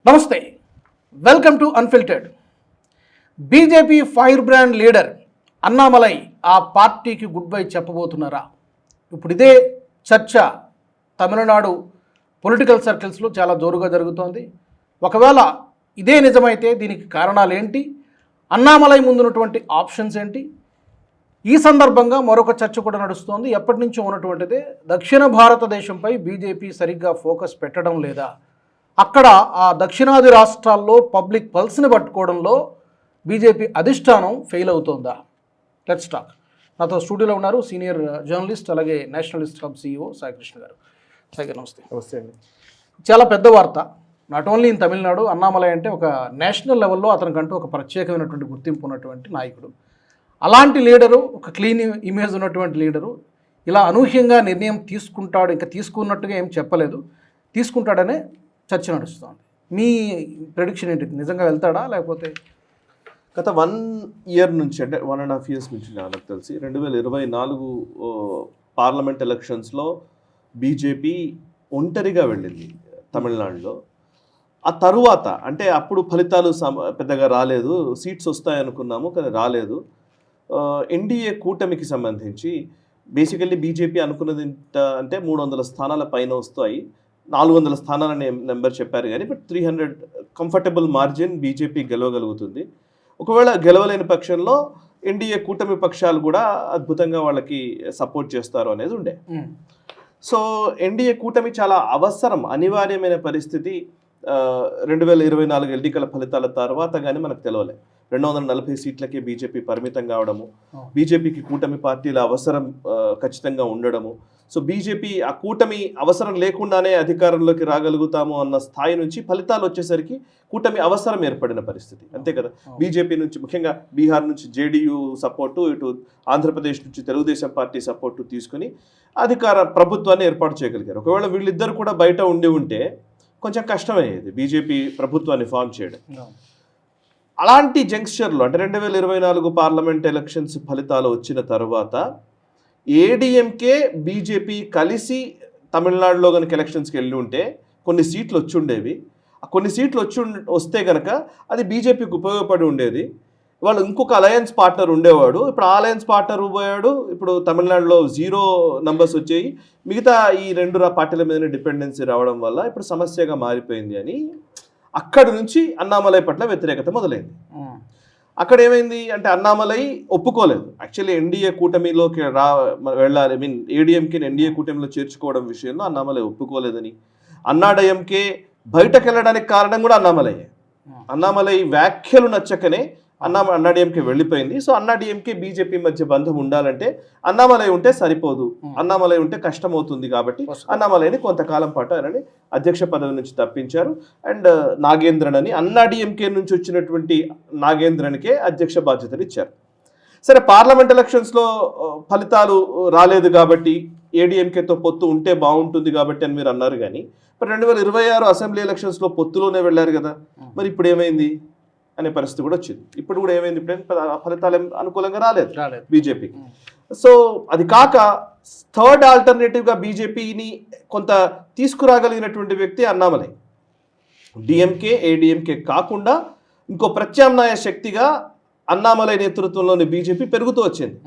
నమస్తే, welcome to unfiltered. BJP fire brand leader Annamalai ఆ పార్టీకి గుడ్ బై చెప్పబోతున్నారా? ఇప్పుడు ఇదే చర్చ తమిళనాడు పొలిటికల్ సర్కిల్స్లో చాలా జోరుగా జరుగుతోంది. ఒకవేళ ఇదే నిజమైతే దీనికి కారణాలు ఏంటి, అన్నామలై ముందున్నటువంటి ఆప్షన్స్ ఏంటి? ఈ సందర్భంగా మరొక చర్చ కూడా నడుస్తోంది. ఎప్పటి నుంచో ఉన్నటువంటిదే, దక్షిణ భారతదేశంపై బీజేపీ సరిగ్గా ఫోకస్ పెట్టడం లేదా, అక్కడ ఆ దక్షిణాది రాష్ట్రాల్లో పబ్లిక్ పల్స్ని పట్టుకోవడంలో బీజేపీ అధిష్టానం ఫెయిల్ అవుతోందా? Let's talk. నాతో స్టూడియోలో ఉన్నారు సీనియర్ జర్నలిస్ట్, అలాగే నేషనలిస్ట్ హబ్ CEO సాయికృష్ణ గారు. సాయి గారు నమస్తే. నమస్తే అండి. చాలా పెద్ద వార్త, not only in Tamil Nadu. Annamalai అంటే ఒక నేషనల్ లెవెల్లో అతనికంటూ ఒక ప్రత్యేకమైనటువంటి గుర్తింపు ఉన్నటువంటి నాయకుడు. అలాంటి లీడరు, ఒక క్లీన్ ఇమేజ్ ఉన్నటువంటి లీడరు ఇలా అనూహ్యంగా నిర్ణయం తీసుకుంటాడు, ఇంకా తీసుకున్నట్టుగా ఏం చెప్పలేదు, తీసుకుంటాడనే చర్చ నడుస్తుంది. మీ ప్రెడిక్షన్ ఏంటి? నిజంగా వెళ్తాడా లేకపోతే? గత 1 year నుంచి, అంటే 1.5 years నుంచి నాకు తెలిసి 2024 పార్లమెంట్ ఎలక్షన్స్లో బీజేపీ ఒంటరిగా వెళ్ళింది తమిళనాడులో. ఆ తరువాత అంటే అప్పుడు ఫలితాలు పెద్దగా రాలేదు, సీట్స్ వస్తాయనుకున్నాము కానీ రాలేదు. ఎన్డీఏ కూటమికి సంబంధించి బేసికల్లీ బీజేపీ అనుకున్నది అంటే 300 స్థానాల పైన వస్తాయి. 400 స్థానాలని నెంబర్ చెప్పారు కానీ, బట్ 300 కంఫర్టబుల్ మార్జిన్ బీజేపీ గెలవగలుగుతుంది. ఒకవేళ గెలవలేని పక్షంలో ఎన్డీఏ కూటమి పక్షాలు కూడా అద్భుతంగా వాళ్ళకి సపోర్ట్ చేస్తారు అనేది ఉండే. సో ఎన్డీఏ కూటమి చాలా అవసరం, అనివార్యమైన పరిస్థితి 2024 ఎన్నికల ఫలితాల తర్వాత కానీ మనకు తెలవలే. 240 సీట్లకే బీజేపీ పరిమితం కావడము, బీజేపీకి కూటమి పార్టీల అవసరం ఖచ్చితంగా ఉండడము. సో బీజేపీ ఆ కూటమి అవసరం లేకుండానే అధికారంలోకి రాగలుగుతాము అన్న స్థాయి నుంచి ఫలితాలు వచ్చేసరికి కూటమి అవసరం ఏర్పడిన పరిస్థితి, అంతే కదా. బీజేపీ నుంచి ముఖ్యంగా బీహార్ నుంచి జేడీయూ సపోర్టు, ఇటు ఆంధ్రప్రదేశ్ నుంచి తెలుగుదేశం పార్టీ సపోర్టు తీసుకుని అధికార ప్రభుత్వాన్ని ఏర్పాటు చేయగలిగారు. ఒకవేళ వీళ్ళిద్దరు కూడా బయట ఉంటే కొంచెం కష్టమయ్యేది బీజేపీ ప్రభుత్వాన్ని ఫామ్ చేయడం. అలాంటి జంక్షన్లో అంటే 2024 పార్లమెంట్ ఎలక్షన్స్ ఫలితాలు వచ్చిన తర్వాత ఏడీఎంకే బీజేపీ కలిసి తమిళనాడులో కనుక ఎలక్షన్స్కి వెళ్ళి ఉంటే కొన్ని సీట్లు వచ్చి ఉండేవి. కొన్ని సీట్లు వస్తే కనుక అది బీజేపీకి ఉపయోగపడి ఉండేది. వాళ్ళు ఇంకొక అలయన్స్ పార్ట్నర్ ఉండేవాడు, ఇప్పుడు ఆ అలయన్స్ పార్ట్నర్ పోయాడు. ఇప్పుడు తమిళనాడులో 0 numbers వచ్చాయి. మిగతా ఈ 2 పార్టీల మీదనే డిపెండెన్సీ రావడం వల్ల ఇప్పుడు సమస్యగా మారిపోయింది అని అక్కడి నుంచి అన్నామలై పట్ల వ్యతిరేకత మొదలైంది. అక్కడ ఏమైంది అంటే అన్నామలై ఒప్పుకోలేదు. యాక్చువల్లీ ఎన్డీఏ కూటమిలోకి వెళ్ళాలి, ఏడీఎంకేని ఎన్డీఏ కూటమిలో చేర్చుకోవడం విషయంలో అన్నామలై ఒప్పుకోలేదని, అన్నాడీఎంకే బయటకు వెళ్ళడానికి కారణం కూడా అన్నామలై వ్యాఖ్యలు నచ్చకనే అన్నాడీఎంకే వెళ్ళిపోయింది. సో అన్నాడీఎంకే బీజేపీ మధ్య బంధం ఉండాలంటే అన్నామలై ఉంటే సరిపోదు, అన్నామలై ఉంటే కష్టం అవుతుంది. కాబట్టి అన్నామలైని కొంతకాలం పాటు ఆయనని అధ్యక్ష పదవి నుంచి తప్పించారు. అండ్ నాగేంద్రన్ అని అన్నాడీఎంకే నుంచి వచ్చినటువంటి నాగేంద్రన్కే అధ్యక్ష బాధ్యతలు ఇచ్చారు. సరే, పార్లమెంట్ ఎలక్షన్స్లో ఫలితాలు రాలేదు కాబట్టి ఏడీఎంకేతో పొత్తు ఉంటే బాగుంటుంది కాబట్టి అని మీరు అన్నారు. కానీ మరి 2026 అసెంబ్లీ ఎలక్షన్స్లో పొత్తులోనే వెళ్ళారు కదా, మరి ఇప్పుడు ఏమైంది అనే పరిస్థితి కూడా వచ్చింది. ఇప్పుడు కూడా ఏమైంది, ఇప్పుడు ఫలితాలు అనుకూలంగా రాలేదు బీజేపీకి. సో అది కాక థర్డ్ ఆల్టర్నేటివ్గా బీజేపీని కొంత తీసుకురాగలిగినటువంటి వ్యక్తి అన్నామలై. డిఎంకే ఏడీఎంకే కాకుండా ఇంకో ప్రత్యామ్నాయ శక్తిగా అన్నామలై నేతృత్వంలోని బీజేపీ పెరుగుతూ వచ్చింది.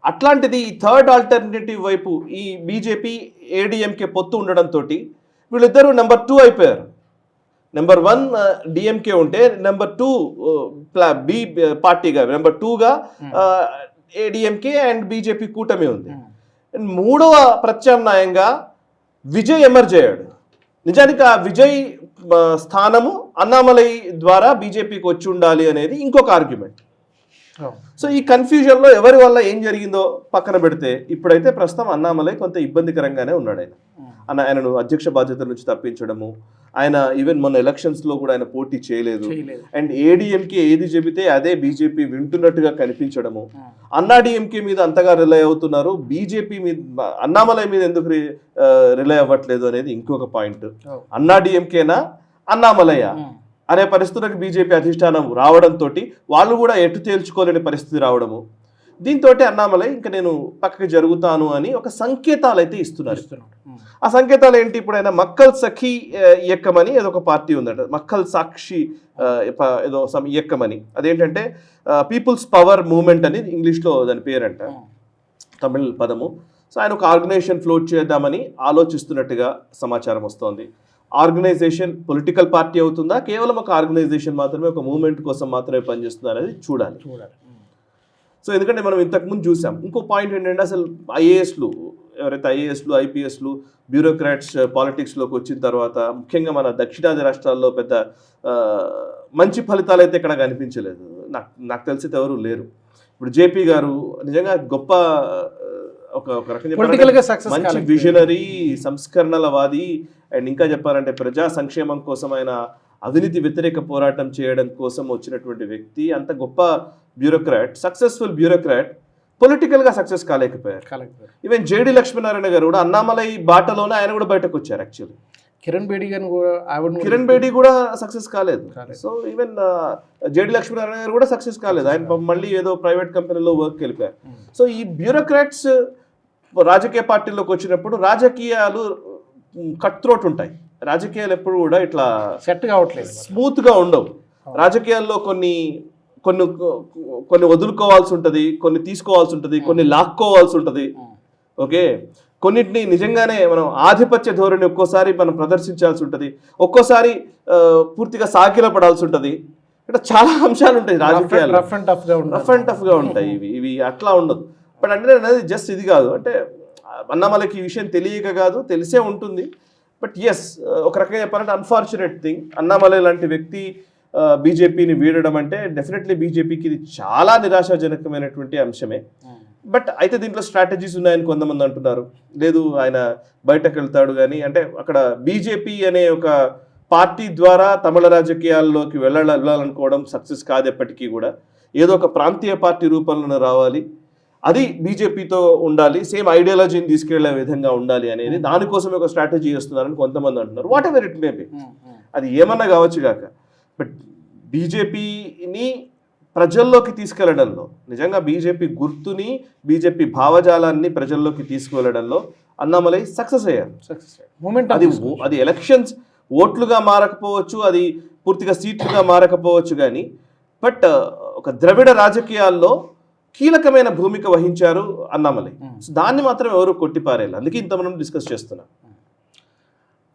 అట్లాంటిది ఈ థర్డ్ ఆల్టర్నేటివ్ వైపు ఈ బీజేపీ ఏడీఎంకే పొత్తు ఉండడంతో వీళ్ళిద్దరూ నెంబర్ 2 అయిపోయారు. నెంబర్ 1 డిఎంకే ఉంటే నెంబర్ 2 బి పార్టీగా, నెంబర్ 2గా ఏడీఎంకే అండ్ బీజేపీ కూటమి ఉంది. మూడవ ప్రత్యామ్నాయంగా విజయ్ ఎమర్జ్ అయ్యాడు. నిజానికి ఆ విజయ్ స్థానము అన్నామలై ద్వారా బీజేపీకి వచ్చి ఉండాలి అనేది ఇంకొక ఆర్గ్యుమెంట్. సో ఈ కన్ఫ్యూజన్లో ఎవరి వల్ల ఏం జరిగిందో పక్కన పెడితే ఇప్పుడైతే ప్రస్తుతం అన్నామలై కొంత ఇబ్బందికరంగానే ఉన్నాడు. ఆయనను అధ్యక్ష బాధ్యతల నుంచి తప్పించడము, ఆయన ఈవెన్ మొన్న ఎలక్షన్స్లో కూడా ఆయన పోటీ చేయలేదు. అండ్ ఏడీఎంకే ఏది చెబితే అదే బీజేపీ వింటున్నట్టుగా కనిపించడము, అన్నాడీఎంకే మీద అంతగా రిలై అవుతున్నారు, బీజేపీ మీద అన్నామలై మీద ఎందుకు రిలై అవ్వట్లేదు అనేది ఇంకొక పాయింట్. అన్నాడీఎంకేనా అన్నామలయ్య అనే పరిస్థితులకు బీజేపీ అధిష్టానం రావడంతో వాళ్ళు కూడా ఎటు తేల్చుకోలేని పరిస్థితి రావడము. దీంతో అన్నామలై ఇంకా నేను పక్కకి జరుగుతాను అని ఒక సంకేతాలు అయితే ఇస్తున్నారు. ఆ సంకేతాలు ఏంటి? ఇప్పుడు ఆయన మక్కల్ సఖీ ఇయక్కం అని ఏదో ఒక పార్టీ ఉందట, మక్కల్ సాక్షి ఏదో ఇయక్కం అని. అదేంటంటే పీపుల్స్ పవర్ మూవ్మెంట్ అని ఇంగ్లీష్లో దాని పేరంట, తమిళ్ పదము. సో ఆయన ఒక ఆర్గనైజేషన్ ఫ్లోట్ చేద్దామని ఆలోచిస్తున్నట్టుగా సమాచారం వస్తోంది. ఆర్గనైజేషన్ పొలిటికల్ పార్టీ అవుతుందా, కేవలం ఒక ఆర్గనైజేషన్ మాత్రమే, ఒక మూవ్మెంట్ కోసం మాత్రమే పనిచేస్తుందా అనేది చూడాలి. సో ఎందుకంటే మనం ఇంతకుముందు చూసాం. ఇంకో పాయింట్ ఏంటంటే అసలు ఐఏఎస్లు ఎవరైతే ఐఏఎస్లు ఐపీఎస్లు బ్యూరోక్రాట్స్ పాలిటిక్స్లోకి వచ్చిన తర్వాత ముఖ్యంగా మన దక్షిణాది రాష్ట్రాల్లో పెద్ద మంచి ఫలితాలు అయితే ఇక్కడ కనిపించలేదు. నాకు తెలిసి ఎవరు లేరు. ఇప్పుడు జేపీ గారు నిజంగా గొప్ప ఒక రకంగా మంచి విజనరీ, సంస్కరణలవాది, అండ్ ఇంకా చెప్పాలంటే ప్రజా సంక్షేమం కోసం ఆయన అవినీతి వ్యతిరేక పోరాటం చేయడం కోసం వచ్చినటువంటి వ్యక్తి. అంత గొప్ప బ్యూరోక్రాట్, సక్సెస్ఫుల్ బ్యూరోక్రాట్, పొలిటికల్గా సక్సెస్ కాలేకపోయారు. ఈవెన్ జేడి లక్ష్మీనారాయణ గారు కూడా అన్నామలై బాటలోనే ఆయన కూడా బయటకు వచ్చారు. యాక్చువల్లీ కిరణ్ బేడి కూడా సక్సెస్ కాలేదు. సో ఈవెన్ జేడి లక్ష్మీనారాయణ గారు కూడా సక్సెస్ కాలేదు. ఆయన మళ్ళీ ఏదో ప్రైవేట్ కంపెనీలో వర్క్ వెళ్ళిపోయారు. సో ఈ బ్యూరోక్రాట్స్ రాజకీయ పార్టీలోకి వచ్చినప్పుడు రాజకీయాలు కట్ త్రోట్ ఉంటాయి. రాజకీయాలు ఎప్పుడు కూడా ఇట్లా సెట్ కావట్లేదు, స్మూత్గా ఉండవు. రాజకీయాల్లో కొన్ని కొన్ని కొన్ని వదులుకోవాల్సి ఉంటుంది, కొన్ని తీసుకోవాల్సి ఉంటుంది, కొన్ని లాక్కోవాల్సి ఉంటుంది. ఓకే, కొన్నిటిని నిజంగానే మనం ఆధిపత్య ధోరణి ఒక్కోసారి మనం ప్రదర్శించాల్సి ఉంటుంది, ఒక్కోసారి పూర్తిగా సాకిల పడాల్సి ఉంటుంది. ఇక్కడ చాలా అంశాలు ఉంటాయి రాజకీయాలు, రఫ్ అండ్ టఫ్గా ఉంటాయి. ఇవి అట్లా ఉండదు. బట్ అంటే అనేది జస్ట్ ఇది కాదు, అంటే అన్నామలైకి ఈ విషయం తెలియక కాదు, తెలిసే ఉంటుంది. బట్ ఎస్, ఒక రకంగా చెప్పాలంటే అన్ఫార్చునేట్ థింగ్, అన్నామలై లాంటి వ్యక్తి బీజేపీని వీడడం అంటే డెఫినెట్లీ బీజేపీకి ఇది చాలా నిరాశాజనకమైనటువంటి అంశమే. బట్ అయితే దీంట్లో స్ట్రాటజీస్ ఉన్నాయని కొంతమంది అంటున్నారు. లేదు ఆయన బయటకు వెళ్తాడు కానీ, అంటే అక్కడ బీజేపీ అనే ఒక పార్టీ ద్వారా తమిళ రాజకీయాల్లోకి వెళ్ళాలనుకోవడం సక్సెస్ కాదు ఎప్పటికీ కూడా. ఏదో ఒక ప్రాంతీయ పార్టీ రూపంలో రావాలి, అది బీజేపీతో ఉండాలి, సేమ్ ఐడియాలజీని తీసుకెళ్లే విధంగా ఉండాలి అనేది దానికోసం ఒక స్ట్రాటజీ చేస్తున్నారని కొంతమంది అంటున్నారు. What ever it may be, అది ఏమన్నా కావచ్చు కాక. బట్ బీజేపీని ప్రజల్లోకి తీసుకెళ్లడంలో, నిజంగా బీజేపీ గుర్తుని, బీజేపీ భావజాలాన్ని ప్రజల్లోకి తీసుకువెళ్ళడంలో అన్నామలై సక్సెస్ అయ్యారు. అది ఎలక్షన్స్ ఓట్లుగా మారకపోవచ్చు, అది పూర్తిగా సీట్లుగా మారకపోవచ్చు కానీ, బట్ ఒక ద్రవిడ రాజకీయాల్లో కీలకమైన భూమిక వహించారు అన్నామలై. సో దాన్ని మాత్రం ఎవరు కొట్టిపారేయాలి, అందుకే ఇంత మనం డిస్కస్ చేస్తున్నాం.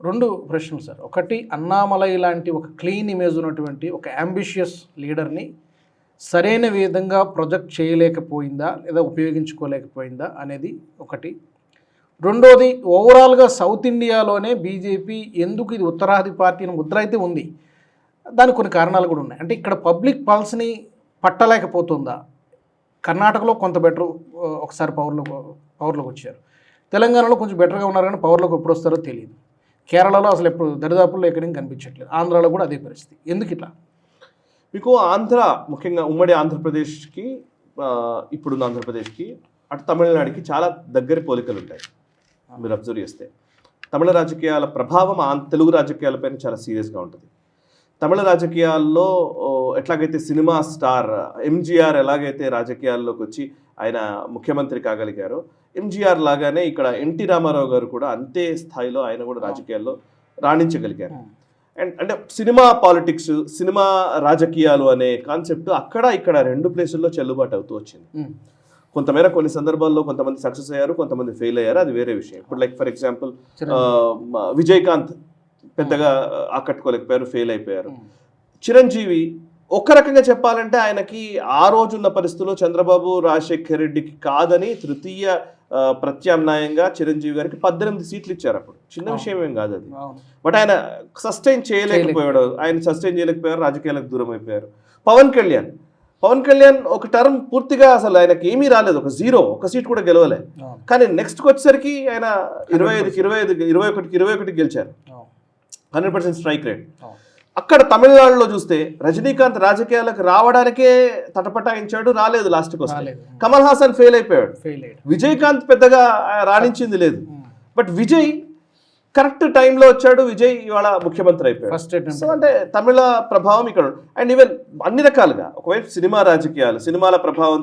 రెండు ప్రశ్నలు సార్. ఒకటి, అన్నామలై లాంటి ఒక క్లీన్ ఇమేజ్ ఉన్నటువంటి ఒక అంబిషియస్ లీడర్ని సరైన విధంగా ప్రొజెక్ట్ చేయలేకపోయిందా లేదా ఉపయోగించుకోలేకపోయిందా అనేది ఒకటి. రెండోది, ఓవరాల్గా సౌత్ ఇండియాలోనే బీజేపీ ఎందుకు ఇది ఉత్తరాది పార్టీ ముద్ర అయితే ఉంది, దానికి కొన్ని కారణాలు కూడా ఉన్నాయి. అంటే ఇక్కడ పబ్లిక్ పల్స్ని పట్టలేకపోతుందా? కర్ణాటకలో కొంత బెటర్, ఒకసారి పవర్లోకి వచ్చారు. తెలంగాణలో కొంచెం బెటర్గా ఉన్నారు కానీ పవర్లోకి ఎప్పుడు వస్తారో తెలియదు. కేరళలో అసలు ఎప్పుడు దరిదాపుల్లో ఎక్కడేం కనిపించట్లేదు. ఆంధ్రాలో కూడా అదే పరిస్థితి. ఎందుకు ఇట్లా? మీకు ఆంధ్ర, ముఖ్యంగా ఉమ్మడి ఆంధ్రప్రదేశ్కి, ఇప్పుడున్న ఆంధ్రప్రదేశ్కి అటు తమిళనాడుకి చాలా దగ్గర పోలికలు ఉంటాయి. మీరు అబ్జర్వ్ చేస్తే తమిళ రాజకీయాల ప్రభావం తెలుగు రాజకీయాలపైన చాలా సీరియస్గా ఉంటుంది. తమిళ రాజకీయాల్లో ఎట్లాగైతే సినిమా స్టార్ ఎంజీఆర్ ఎలాగైతే రాజకీయాల్లోకి వచ్చి ఆయన ముఖ్యమంత్రి కాగలిగారో, ఎంజీఆర్ లాగానే ఇక్కడ ఎన్టీ రామారావు గారు కూడా అంతే స్థాయిలో ఆయన కూడా రాజకీయాల్లో రాణించగలిగారు. అండ్ అంటే సినిమా పాలిటిక్స్, సినిమా రాజకీయాలు అనే కాన్సెప్ట్ అక్కడ ఇక్కడ రెండు ప్లేసుల్లో చెల్లుబాటు అవుతూ వచ్చింది. కొంతమేర కొన్ని సందర్భాల్లో కొంతమంది సక్సెస్ అయ్యారు, కొంతమంది ఫెయిల్ అయ్యారు, అది వేరే విషయం. ఇప్పుడు లైక్ ఫర్ ఎగ్జాంపుల్ విజయకాంత్ పెద్దగా ఆకట్టుకోలేకపోయారు, ఫెయిల్ అయిపోయారు. చిరంజీవి ఒక రకంగా చెప్పాలంటే ఆయనకి ఆ రోజున్న పరిస్థితుల్లో చంద్రబాబు రాజశేఖర్ రెడ్డికి కాదని తృతీయ ప్రత్యామ్నాయంగా చిరంజీవి గారికి 18 సీట్లు ఇచ్చారు. అప్పుడు చిన్న విషయం ఏం కాదు అది. బట్ ఆయన సస్టైన్ చేయలేకపోయాడు, రాజకీయాలకు దూరం అయిపోయారు. పవన్ కళ్యాణ్ ఒక టర్మ్ పూర్తిగా అసలు ఆయనకి ఏమీ రాలేదు, ఒక సీట్ కూడా గెలవలే. కానీ నెక్స్ట్కి వచ్చేసరికి ఆయన 21 గెలిచారు, 100% స్ట్రైక్ రేట్. అక్కడ తమిళనాడులో చూస్తే రజనీకాంత్ రాజకీయాలకు రావడానికే తటపటాయించాడు, రాలేదు. లాస్ట్కి వస్తే కమల్ హాసన్ ఫెయిల్ అయిపోయాడు. విజయకాంత్ పెద్దగా రాణించింది లేదు. బట్ విజయ్ కరెక్ట్ టైంలో వచ్చాడు విజయ్, ఇవాళ ముఖ్యమంత్రి అయిపోయాడు. ఫస్ట్ సో అంటే తమిళ ప్రభావం ఇక్కడ అండ్ ఈవెన్ అన్ని రకాలుగా, ఒకవైపు సినిమా రాజకీయాలు, సినిమాల ప్రభావం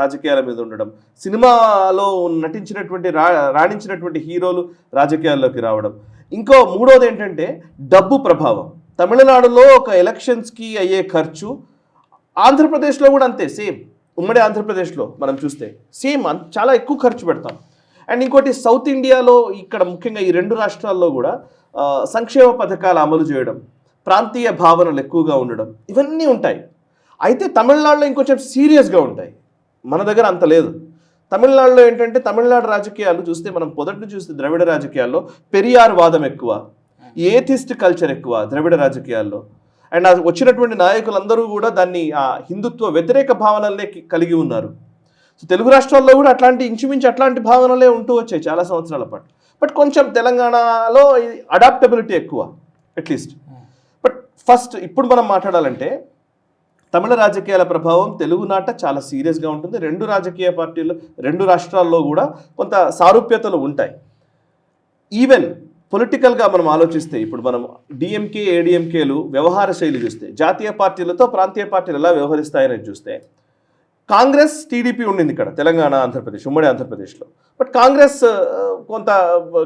రాజకీయాల మీద ఉండడం, సినిమాలో నటించినటువంటి రాణించినటువంటి హీరోలు రాజకీయాల్లోకి రావడం, ఇంకో మూడోది ఏంటంటే డబ్బు ప్రభావం. తమిళనాడులో ఒక ఎలక్షన్స్కి అయ్యే ఖర్చు ఆంధ్రప్రదేశ్లో కూడా అంతే, సేమ్. ఉమ్మడి ఆంధ్రప్రదేశ్లో మనం చూస్తే సేమ్ చాలా ఎక్కువ ఖర్చు పెడతాం. అండ్ ఇంకోటి సౌత్ ఇండియాలో ఇక్కడ ముఖ్యంగా ఈ రెండు రాష్ట్రాల్లో కూడా సంక్షేమ పథకాలు అమలు చేయడం, ప్రాంతీయ భావనలు ఎక్కువగా ఉండడం, ఇవన్నీ ఉంటాయి. అయితే తమిళనాడులో ఇంకొంచెం సీరియస్గా ఉంటాయి, మన దగ్గర అంత లేదు. తమిళనాడులో ఏంటంటే తమిళనాడు రాజకీయాలు చూస్తే, మనం మొదటి చూస్తే ద్రవిడ రాజకీయాల్లో పెరియార్ వాదం ఎక్కువ, ఏథిస్ట్ కల్చర్ ఎక్కువ ద్రవిడ రాజకీయాల్లో. అండ్ వచ్చినటువంటి నాయకులందరూ కూడా దాన్ని హిందుత్వ వ్యతిరేక భావనలనే కలిగి ఉన్నారు. సో తెలుగు రాష్ట్రాల్లో కూడా ఇంచుమించు అట్లాంటి భావనలే ఉంటూ వచ్చాయి చాలా సంవత్సరాల పాటు. బట్ కొంచెం తెలంగాణలో అడాప్టబిలిటీ ఎక్కువ అట్లీస్ట్. బట్ ఫస్ట్ ఇప్పుడు మనం మాట్లాడాలంటే తమిళ రాజకీయాల ప్రభావం తెలుగునాట చాలా సీరియస్గా ఉంటుంది. రెండు రాజకీయ పార్టీలు రెండు రాష్ట్రాల్లో కూడా కొంత సారూప్యతలు ఉంటాయి. ఈవెన్ పొలిటికల్గా మనం ఆలోచిస్తే, ఇప్పుడు మనం డిఎంకే ఏడిఎంకేలు వ్యవహార శైలి చూస్తే, జాతీయ పార్టీలతో ప్రాంతీయ పార్టీలు ఎలా వ్యవహరిస్తాయని చూస్తే, కాంగ్రెస్ టీడీపీ ఉండింది ఇక్కడ తెలంగాణ, ఆంధ్రప్రదేశ్, ఉమ్మడి ఆంధ్రప్రదేశ్లో. బట్ కాంగ్రెస్ కొంత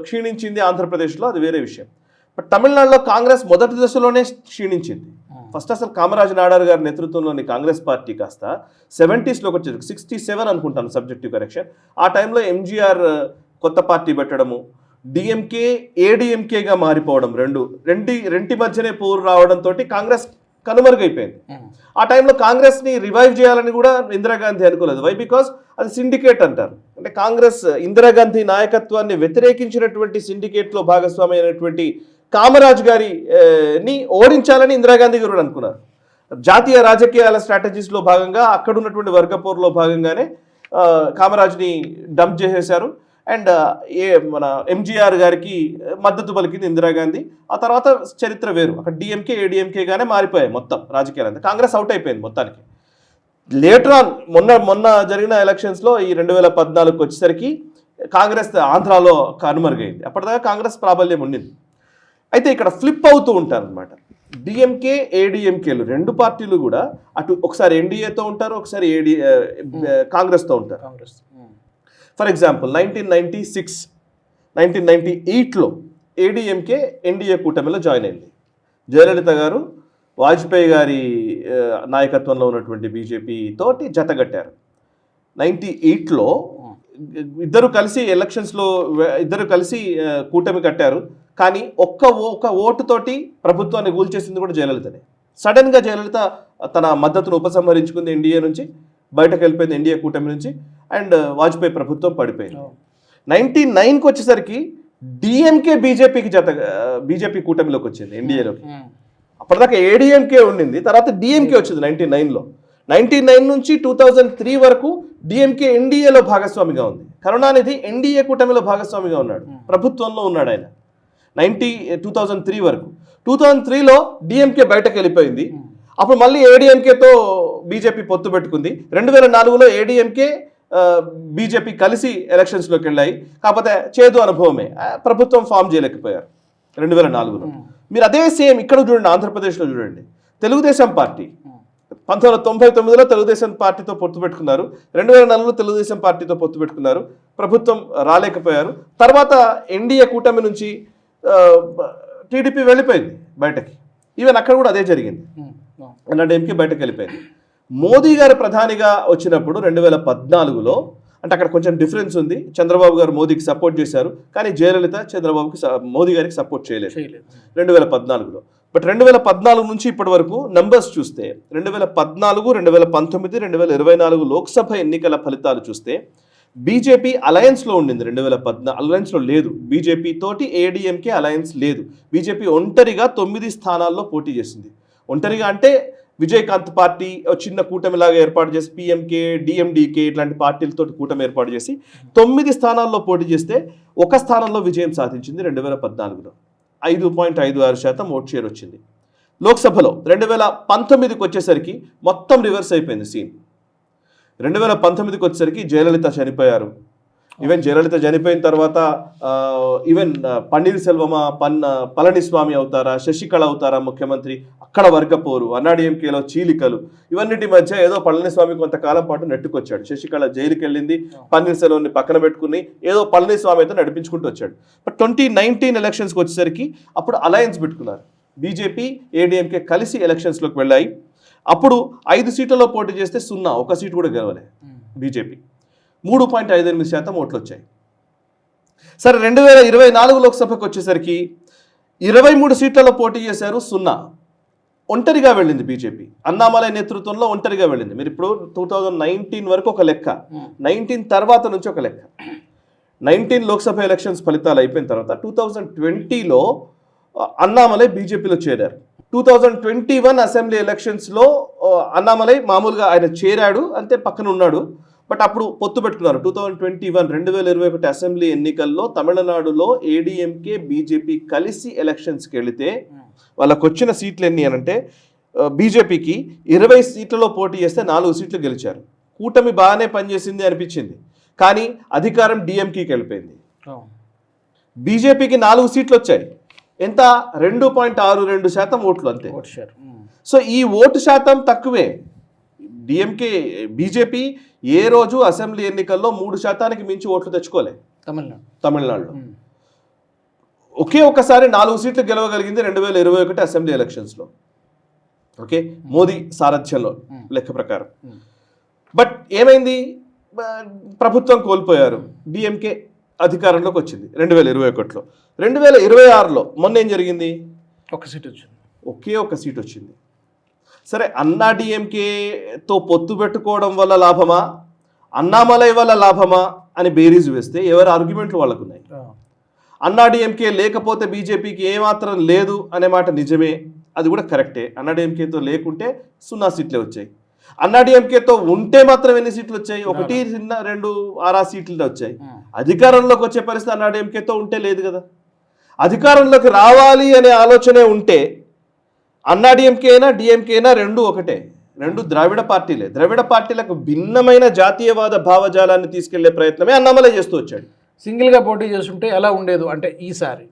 క్షీణించింది ఆంధ్రప్రదేశ్లో, అది వేరే విషయం. బట్ తమిళనాడులో కాంగ్రెస్ మొదటి దశలోనే క్షీణించింది. ఫస్ట్ అసలు కామరాజ్ నాడార్ గారి నేతృత్వంలోని కాంగ్రెస్ పార్టీ కాస్త 70sలోకి వచ్చేది, 67 అనుకుంటాను సబ్జెక్టివ్ కరెక్షన్. ఆ టైంలో ఎంజీఆర్ కొత్త పార్టీ పెట్టడము, డిఎంకే ఏడిఎంకేగా మారిపోవడం, రెంటి మధ్యనే పోరు రావడంతో కాంగ్రెస్ కనుమరుగైపోయింది. ఆ టైంలో కాంగ్రెస్ని రివైవ్ చేయాలని కూడా ఇందిరాగాంధీ అనుకోలేదు. వై? బికాస్ అది సిండికేట్ అంటారు. అంటే కాంగ్రెస్ ఇందిరాగాంధీ నాయకత్వాన్ని వ్యతిరేకించినటువంటి సిండికేట్లో భాగస్వామి అయినటువంటి కామరాజ్ గారిని ఓడించాలని ఇందిరాగాంధీ గారు అనుకున్నారు. జాతీయ రాజకీయాల స్ట్రాటజీస్లో భాగంగా అక్కడ ఉన్నటువంటి వర్గపోరులో భాగంగానే కామరాజ్ని డంప్ చేసేశారు. అండ్ మన ఎంజీఆర్ గారికి మద్దతు పలికింది ఇందిరాగాంధీ. ఆ తర్వాత చరిత్ర వేరు, అక్కడ డిఎంకే ఏడిఎంకేగానే మారిపోయాయి మొత్తం రాజకీయాలు. కాంగ్రెస్ అవుట్ అయిపోయింది మొత్తానికి. లేటర్ ఆన్ మొన్న జరిగిన ఎలక్షన్స్లో ఈ 2014 వచ్చేసరికి కాంగ్రెస్ ఆంధ్రాలో కనుమరుగైంది. అప్పటిదాకా కాంగ్రెస్ ప్రాబల్యం ఉండింది. అయితే ఇక్కడ ఫ్లిప్ అవుతూ ఉంటారు అనమాట. డిఎంకే ఏడిఎంకేలు రెండు పార్టీలు కూడా అటు ఒకసారి ఎన్డీఏతో ఉంటారు, ఒకసారి కాంగ్రెస్తో ఉంటారు. ఫర్ ఎగ్జాంపుల్ 1998లో ఏడీఎంకే ఎన్డీఏ కూటమిలో జాయిన్ అయింది. జయలలిత గారు వాజ్పేయి గారి నాయకత్వంలో ఉన్నటువంటి బీజేపీ తోటి జతగట్టారు. 98లో ఇద్దరు కలిసి ఎలక్షన్స్లో కూటమి కట్టారు. కానీ ఒక్క ఓటుతోటి ప్రభుత్వాన్ని కూల్చేసింది కూడా జయలలితనే. సడన్గా జయలలిత తన మద్దతును ఉపసంహరించుకుంది, ఎన్డీఏ నుంచి బయటకు వెళ్ళిపోయింది, ఎన్డీఏ కూటమి నుంచి. అండ్ వాజ్పేయి ప్రభుత్వం పడిపోయింది. 99కి వచ్చేసరికి డిఎంకే బీజేపీ కూటమిలోకి వచ్చింది, ఎన్డీఏలోకి. అప్పటిదాకా ఏడీఎంకే ఉండింది, తర్వాత డిఎంకే వచ్చింది 99లో. 99 నుంచి 2003 వరకు డిఎంకే ఎన్డీఏలో భాగస్వామిగా ఉంది. కరుణానిధి ఎన్డీఏ కూటమిలో భాగస్వామిగా ఉన్నాడు, ప్రభుత్వంలో ఉన్నాడు ఆయన 2003 వరకు. 2003లో డిఎంకే బయటకు వెళ్ళిపోయింది. అప్పుడు మళ్ళీ ఏడీఎంకేతో బీజేపీ పొత్తు పెట్టుకుంది. 2004లో ఏడీఎంకే బీజేపీ కలిసి ఎలక్షన్స్లోకి వెళ్ళాయి. కాకపోతే చేదు అనుభవమే, ప్రభుత్వం ఫామ్ చేయలేకపోయారు 2004లో. మీరు అదే సేమ్ ఇక్కడ చూడండి, ఆంధ్రప్రదేశ్లో చూడండి. తెలుగుదేశం పార్టీ 1999లో తెలుగుదేశం పార్టీతో పొత్తు పెట్టుకున్నారు, 2004లో తెలుగుదేశం పార్టీతో పొత్తు పెట్టుకున్నారు, ప్రభుత్వం రాలేకపోయారు. తర్వాత ఎన్డీఏ కూటమి నుంచి టీడీపీ వెళ్ళిపోయింది బయటకి. ఈవెన్ అక్కడ కూడా అదే జరిగింది, ఎంపీ బయటకు వెళ్ళిపోయింది. మోదీ గారు ప్రధానిగా వచ్చినప్పుడు 2014లో, అంటే అక్కడ కొంచెం డిఫరెన్స్ ఉంది. చంద్రబాబు గారు మోదీకి సపోర్ట్ చేశారు, కానీ జయలలిత మోదీ గారికి సపోర్ట్ చేయలేదు 2014లో. బట్ 2014 నుంచి ఇప్పటి వరకు నంబర్స్ చూస్తే 2014, 2019, 2024 లోక్సభ ఎన్నికల ఫలితాలు చూస్తే బీజేపీ అలయన్స్లో ఉండింది. 2014 అలయన్స్లో లేదు, బీజేపీ తోటి ఏడీఎంకే అలయన్స్ లేదు. బీజేపీ ఒంటరిగా 9 స్థానాల్లో పోటీ చేసింది. ఒంటరిగా అంటే విజయకాంత్ పార్టీ చిన్న కూటమిలాగా ఏర్పాటు చేసి, పిఎంకే, డిఎండికే ఇట్లాంటి పార్టీలతో కూటమి ఏర్పాటు చేసి 9 స్థానాల్లో పోటీ చేస్తే ఒక స్థానంలో విజయం సాధించింది 2014లో. 5.56% ఓట్ షేర్ వచ్చింది. లోక్సభలో 2019కి వచ్చేసరికి మొత్తం రివర్స్ అయిపోయింది సీన్. 2019కి వచ్చేసరికి జయలలిత చనిపోయారు, ఈవెన్ జయలలిత చనిపోయిన తర్వాత ఈవెన్ పన్నీర్ సెల్వమా పళనిస్వామి అవుతారా, శశికళ అవుతారా ముఖ్యమంత్రి, అక్కడ వర్గపోరు, అన్నాడీఎంకేలో చీలికలు, ఇవన్నిటి మధ్య ఏదో పళనిస్వామి కొంతకాలం పాటు నెట్టుకొచ్చాడు. శశికళ జైలుకి వెళ్ళింది, పన్నీర్ సెల్వంని పక్కన పెట్టుకుని ఏదో పళనిస్వామి అయితే నడిపించుకుంటూ వచ్చాడు. బట్ 2019 ఎలక్షన్స్కి వచ్చేసరికి అప్పుడు అలయన్స్ పెట్టుకున్నారు. బీజేపీ ఏడీఎంకే కలిసి ఎలక్షన్స్లోకి వెళ్ళాయి. అప్పుడు 5 సీట్లలో పోటీ చేస్తే 0, 1 సీటు కూడా గెలవలే బీజేపీ. 3.58% ఓట్లు వచ్చాయి. సరే 2024 లోక్సభకు వచ్చేసరికి 23 సీట్లలో పోటీ చేశారు, 0. ఒంటరిగా వెళ్ళింది బీజేపీ. అన్నామలై నేతృత్వంలో ఒంటరిగా వెళ్ళింది. మీరు ఇప్పుడు 2019 వరకు ఒక లెక్క, 19 తర్వాత నుంచి ఒక లెక్క. 19 లోక్సభ ఎలక్షన్స్ ఫలితాలు అయిపోయిన తర్వాత 2020లో అన్నామలై బీజేపీలో చేరారు. 2021 అసెంబ్లీ ఎలక్షన్స్లో అన్నామలై మామూలుగా ఆయన చేరాడు, అంతే పక్కన ఉన్నాడు. బట్ అప్పుడు పొత్తు పెట్టుకున్నారు. 2021 అసెంబ్లీ ఎన్నికల్లో తమిళనాడులో ఏడీఎంకే బీజేపీ కలిసి ఎలక్షన్స్కి వెళితే వాళ్ళకు వచ్చిన సీట్లు ఎన్ని అనంటే బీజేపీకి 20 సీట్లలో పోటీ చేస్తే 4 సీట్లు గెలిచారు. కూటమి బాగానే పనిచేసింది అనిపించింది, కానీ అధికారం డిఎంకేకి వెళ్ళిపోయింది. బీజేపీకి 4 సీట్లు వచ్చాయి, ఎంత 2.62% ఓట్లు అంతే. సో ఈ ఓటు శాతం తక్కువే. డిఎంకే బీజేపీ ఏ రోజు అసెంబ్లీ ఎన్నికల్లో 3% మించి ఓట్లు తెచ్చుకోలే తమిళనాడులో. ఒకే ఒక్కసారి 4 సీట్లు గెలవగలిగింది 2021 అసెంబ్లీ ఎలక్షన్స్లో. ఓకే, మోదీ సారథ్యంలో లెక్క ప్రకారం. బట్ ఏమైంది, ప్రభుత్వం కోల్పోయారు, డిఎంకే అధికారంలోకి వచ్చింది 2021లో. 2026లో మొన్న ఏం జరిగింది, 1 సీట్ వచ్చింది, ఒకే 1 సీట్ వచ్చింది. సరే, అన్నా డిఎంకేతో పొత్తు పెట్టుకోవడం వల్ల లాభమా, అన్నామలై వల్ల లాభమా అని బేరీజు వేస్తే ఎవరి ఆర్గ్యుమెంట్లు వాళ్ళకు ఉన్నాయి. అన్నా డిఎంకే లేకపోతే బీజేపీకి ఏమాత్రం లేదు అనే మాట నిజమే, అది కూడా కరెక్టే. అన్నా డిఎంకేతో లేకుంటే 0 సీట్లే వచ్చాయి. అన్నా డిఎంకేతో ఉంటే మాత్రం ఎన్ని సీట్లు వచ్చాయి, 1, 2, 6 సీట్లు వచ్చాయి. అధికారంలోకి వచ్చే పరిస్థితి అన్నా డిఎంకేతో ఉంటే లేదు కదా. అధికారంలోకి రావాలి అనే ఆలోచనే ఉంటే అన్నా డిఎంకే అయినా డిఎంకే అయినా రెండు ఒకటే, రెండు ద్రావిడ పార్టీలే. ద్రావిడ పార్టీలకు భిన్నమైన జాతీయవాద భావజాలాన్ని తీసుకెళ్లే ప్రయత్నమే అన్నామలై చేస్తూ వచ్చాడు. సింగిల్గా పోటీ చేస్తుంటే ఎలా ఉండేది అంటే ఈసారి,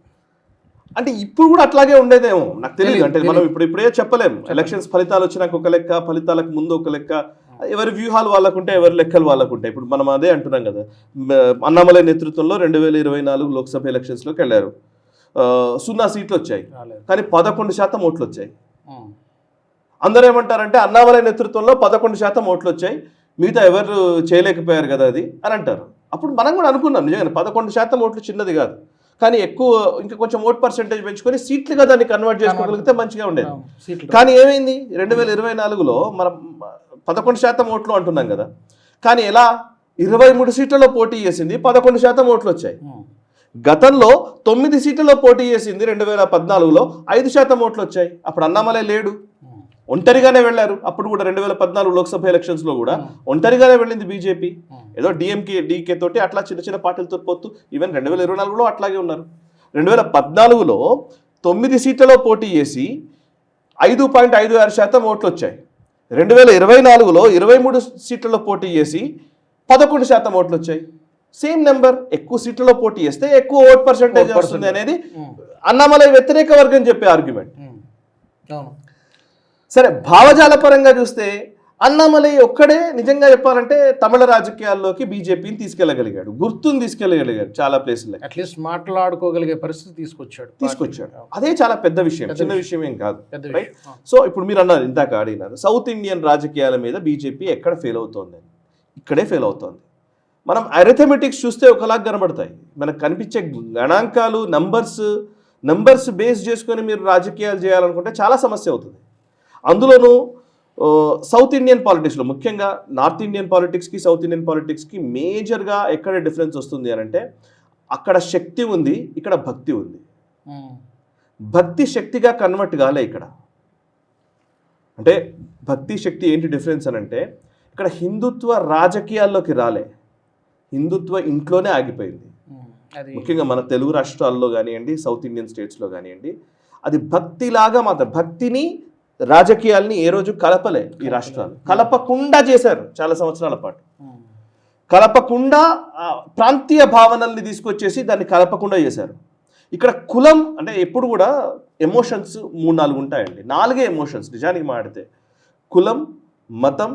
అంటే ఇప్పుడు కూడా అట్లాగే ఉండేదేమో నాకు తెలియదు. అంటే మనం ఇప్పుడే చెప్పలేము. ఎలక్షన్స్ ఫలితాలు వచ్చినాక ఒక లెక్క, ఫలితాలకు ముందు ఒక లెక్క, ఎవరి వ్యూహాలు వాళ్ళకుంటే, ఎవరి లెక్కలు వాళ్ళకుంటాయి. ఇప్పుడు మనం అదే అంటున్నాం కదా, అన్నామలై నేతృత్వంలో 2024 లోక్సభ ఎలక్షన్స్లోకి వెళ్ళారు, 0 సీట్లు వచ్చాయి, కానీ 11% ఓట్లు వచ్చాయి. అందరూ ఏమంటారంటే అన్నామలై నేతృత్వంలో 11% ఓట్లు వచ్చాయి, మిగతా ఎవరు చేయలేకపోయారు కదా అది అని అంటారు. అప్పుడు మనం కూడా అనుకున్నాం నిజంగా 11% ఓట్లు చిన్నది కాదు, కానీ ఎక్కువ ఇంకా కొంచెం ఓట్ పర్సెంటేజ్ పెంచుకొని సీట్లుగా దాన్ని కన్వర్ట్ చేసుకోగలిగితే మంచిగా ఉండేది. కానీ ఏమైంది, 2024లో మనం 11% ఓట్లు అంటున్నాం కదా, కానీ ఎలా 23 సీట్లలో పోటీ చేసింది, 11% ఓట్లు వచ్చాయి. గతంలో 9 సీట్లలో పోటీ చేసింది 2014లో 5% ఓట్లు వచ్చాయి. అప్పుడు అన్నామలై లేడు, ఒంటరిగానే వెళ్ళారు. అప్పుడు కూడా 2014 లోక్సభ ఎలక్షన్స్లో కూడా ఒంటరిగానే వెళ్ళింది బీజేపీ. ఏదో డికే తోటి అట్లా చిన్న చిన్న పార్టీలతో పొత్తు. ఈవెన్ 2024లో అట్లాగే ఉన్నారు. 2014లో 9 సీట్లలో పోటీ చేసి 5.56% ఓట్లు వచ్చాయి. 2024లో 23 సీట్లలో పోటీ చేసి 11% ఓట్లు వచ్చాయి. Same number. ఎక్కువ సీట్లలో పోటీ చేస్తే ఎక్కువ ఓట్ పర్సెంటేజ్ వస్తుంది అనేది అన్నామలై వ్యతిరేక వర్గం చెప్పే ఆర్గ్యుమెంట్. సరే, భావజాల పరంగా చూస్తే అన్నామలై ఒక్కడే నిజంగా చెప్పాలంటే తమిళ రాజకీయాల్లోకి బీజేపీని తీసుకెళ్లగలిగాడు, గుర్తుని తీసుకెళ్లగలిగాడు చాలా ప్లేసుల్లో. అట్లీస్ట్ మాట్లాడుకోగలిగే పరిస్థితి తీసుకొచ్చాడు. అదే చాలా పెద్ద విషయం, చిన్న విషయం ఏం కాదు. రైట్. సో ఇప్పుడు మీరు అన్నారు, ఇందాక అడిగినారు సౌత్ ఇండియన్ రాజకీయాల మీద బీజేపీ ఎక్కడ ఫెయిల్ అవుతోంది, ఇక్కడే ఫెయిల్ అవుతోంది. మనం అరిథమెటిక్స్ చూస్తే ఒకలాగా కనబడతాయి, మనకు కనిపించే గణాంకాలు నంబర్స్ బేస్ చేసుకొని మీరు రాజకీయాలు చేయాలనుకుంటే చాలా సమస్య అవుతుంది. అందులోనూ సౌత్ ఇండియన్ పాలిటిక్స్లో, ముఖ్యంగా నార్త్ ఇండియన్ పాలిటిక్స్కి సౌత్ ఇండియన్ పాలిటిక్స్కి మేజర్గా ఎక్కడ డిఫరెన్స్ వస్తుంది అని అంటే, అక్కడ శక్తి ఉంది, ఇక్కడ భక్తి ఉంది. భక్తి శక్తిగా కన్వర్ట్ కాలే ఇక్కడ. అంటే భక్తి శక్తి ఏంటి డిఫరెన్స్ అని అంటే, ఇక్కడ హిందుత్వ రాజకీయాల్లోకి రాలే, హిందుత్వ ఇంట్లోనే ఆగిపోయింది. ముఖ్యంగా మన తెలుగు రాష్ట్రాల్లో కానివ్వండి, సౌత్ ఇండియన్ స్టేట్స్లో కానివ్వండి, అది భక్తిలాగా మాత్రం, భక్తిని రాజకీయాల్ని ఏ రోజు కలపలే. ఈ రాష్ట్రాలు కలపకుండా చేశారు చాలా సంవత్సరాల పాటు. కలపకుండా ప్రాంతీయ భావనల్ని తీసుకొచ్చేసి దాన్ని కలపకుండా చేశారు. ఇక్కడ కులం అంటే ఎప్పుడు కూడా ఎమోషన్స్ 3-4 ఉంటాయండి. 4 ఎమోషన్స్ నిజానికి మాట్లాడితే: కులం, మతం,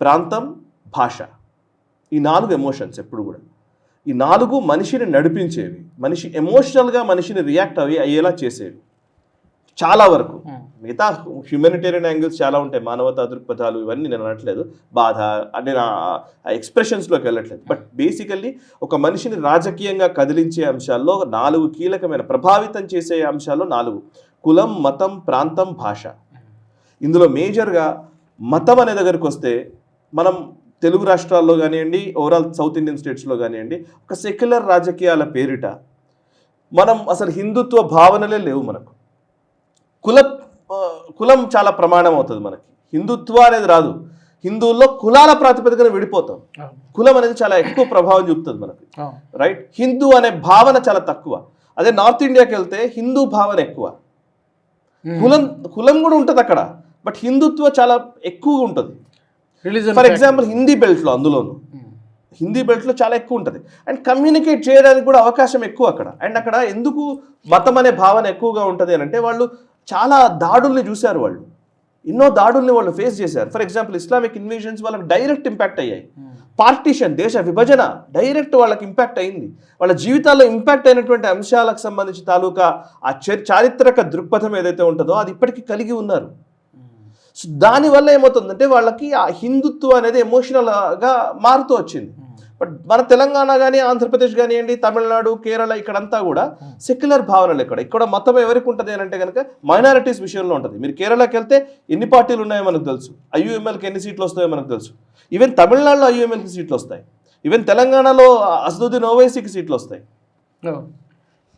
ప్రాంతం, భాష. ఈ 4 ఎమోషన్స్ ఎప్పుడు కూడా. ఈ 4 మనిషిని నడిపించేవి, మనిషి ఎమోషనల్గా మనిషిని రియాక్ట్ అయ్యేలా చేసేవి చాలా వరకు. మిగతా హ్యూమానిటేరియన్ యాంగిల్స్ చాలా ఉంటాయి, మానవతా దృక్పథాలు, ఇవన్నీ నేను అనట్లేదు. బాధ అంటే నా ఎక్స్ప్రెషన్స్లోకి వెళ్ళట్లేదు. బట్ బేసికల్లీ ఒక మనిషిని రాజకీయంగా కదిలించే అంశాల్లో 4 కీలకమైన ప్రభావితం చేసే అంశాల్లో 4: కులం, మతం, ప్రాంతం, భాష. ఇందులో మేజర్గా మతం అనే దగ్గరికి వస్తే, మనం తెలుగు రాష్ట్రాల్లో కానివ్వండి, ఓవరాల్ సౌత్ ఇండియన్ స్టేట్స్లో కానివ్వండి, ఒక సెక్యులర్ రాజకీయాల పేరిట మనం అసలు హిందుత్వ భావనలే లేవు మనకు. కులం చాలా ప్రమాణం అవుతుంది మనకి. హిందుత్వ అనేది రాదు. హిందువుల్లో కులాల ప్రాతిపదికన విడిపోతాం. కులం అనేది చాలా ఎక్కువ ప్రభావం చూపుతుంది మనకి, రైట్? హిందూ అనే భావన చాలా తక్కువ. అదే నార్త్ ఇండియాకి వెళ్తే హిందూ భావన ఎక్కువ. కులం కూడా ఉంటుంది అక్కడ, బట్ హిందుత్వ చాలా ఎక్కువగా ఉంటుంది. ఫర్ ఎగ్జాంపుల్ హిందీ బెల్ట్లో, అందులోను హిందీ బెల్ట్లో చాలా ఎక్కువ ఉంటుంది. అండ్ కమ్యూనికేట్ చేయడానికి కూడా అవకాశం ఎక్కువ అక్కడ. అండ్ అక్కడ ఎందుకు మతం అనే భావన ఎక్కువగా ఉంటుంది అని అంటే, వాళ్ళు చాలా దాడుల్ని చూశారు, వాళ్ళు ఎన్నో దాడుల్ని వాళ్ళు ఫేస్ చేశారు. ఫర్ ఎగ్జాంపుల్ ఇస్లామిక్ ఇన్వేజన్స్ వాళ్ళకి డైరెక్ట్ ఇంపాక్ట్ అయ్యాయి. పార్టీషన్, దేశ విభజన డైరెక్ట్ వాళ్ళకి ఇంపాక్ట్ అయింది. వాళ్ళ జీవితాల్లో ఇంపాక్ట్ అయినటువంటి అంశాలకు సంబంధించి తాలూకా ఆ చారిత్రక దృక్పథం ఏదైతే ఉంటుందో అది ఇప్పటికీ కలిగి ఉన్నారు. సో దానివల్ల ఏమవుతుందంటే వాళ్ళకి ఆ హిందుత్వం అనేది ఎమోషనల్గా మారుతూ వచ్చింది. బట్ మన తెలంగాణ కానీ, ఆంధ్రప్రదేశ్ కానివ్వండి, తమిళనాడు, కేరళ, ఇక్కడంతా కూడా సెక్యులర్ భావనలు. ఇక్కడ మతం ఎవరికి ఉంటుంది అని అంటే కనుక మైనారిటీస్ విషయంలో ఉంటుంది. మీరు కేరళకి వెళ్తే ఎన్ని పార్టీలు ఉన్నాయో మనకు తెలుసు, ఐయుఎంఎల్కి ఎన్ని సీట్లు వస్తాయో మనకు తెలుసు. ఈవెన్ తమిళనాడులో ఐయుఎంఎల్కి సీట్లు వస్తాయి. ఈవెన్ తెలంగాణలో అసదుద్దీన్ ఓవైసీకి సీట్లు వస్తాయి.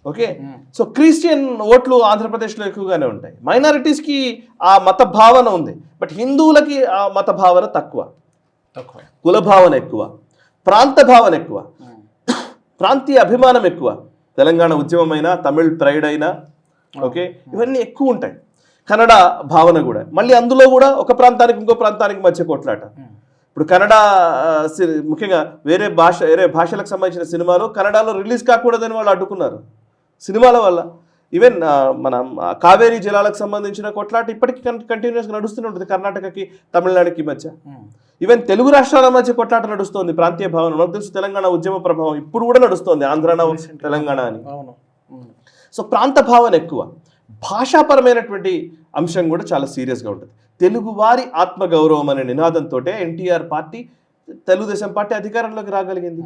ఓకే, సో క్రిస్టియన్ ఓట్లు ఆంధ్రప్రదేశ్లో ఎక్కువగానే ఉంటాయి. మైనారిటీస్కి ఆ మత భావన ఉంది, బట్ హిందువులకి ఆ మత భావన తక్కువ. కుల భావన ఎక్కువ, ప్రాంత భావన ఎక్కువ, ప్రాంతీయ అభిమానం ఎక్కువ. తెలంగాణ ఉద్యమమైనా, తమిళ్ ప్రైడ్ అయినా, ఓకే, ఇవన్నీ ఎక్కువ ఉంటాయి. కన్నడ భావన కూడా. మళ్ళీ అందులో కూడా ఒక ప్రాంతానికి ఇంకో ప్రాంతానికి మధ్య కొట్లాట. ఇప్పుడు కన్నడ ముఖ్యంగా వేరే భాషలకు సంబంధించిన సినిమాలు కన్నడలో రిలీజ్ కాకూడదని వాళ్ళు అడ్డుకున్నారు సినిమాల వల్ల. ఈవెన్ మన కావేరీ జలాలకు సంబంధించిన కొట్లాట ఇప్పటికీ కంటిన్యూస్గా నడుస్తూనే ఉంటుంది కర్ణాటకకి, తమిళనాడుకి మధ్య. ఈవెన్ తెలుగు రాష్ట్రాల మధ్య కొట్లాట నడుస్తోంది ప్రాంతీయ భావన. మనకు తెలుసు తెలంగాణ ఉద్యమ ప్రభావం ఇప్పుడు కూడా నడుస్తోంది, ఆంధ్రాన తెలంగాణ అని. సో ప్రాంత భావన ఎక్కువ. భాషాపరమైనటువంటి అంశం కూడా చాలా సీరియస్గా ఉంటుంది. తెలుగువారి ఆత్మగౌరవం అనే నినాదంతో ఎన్టీఆర్ పార్టీ, తెలుగుదేశం పార్టీ అధికారంలోకి రాగలిగింది.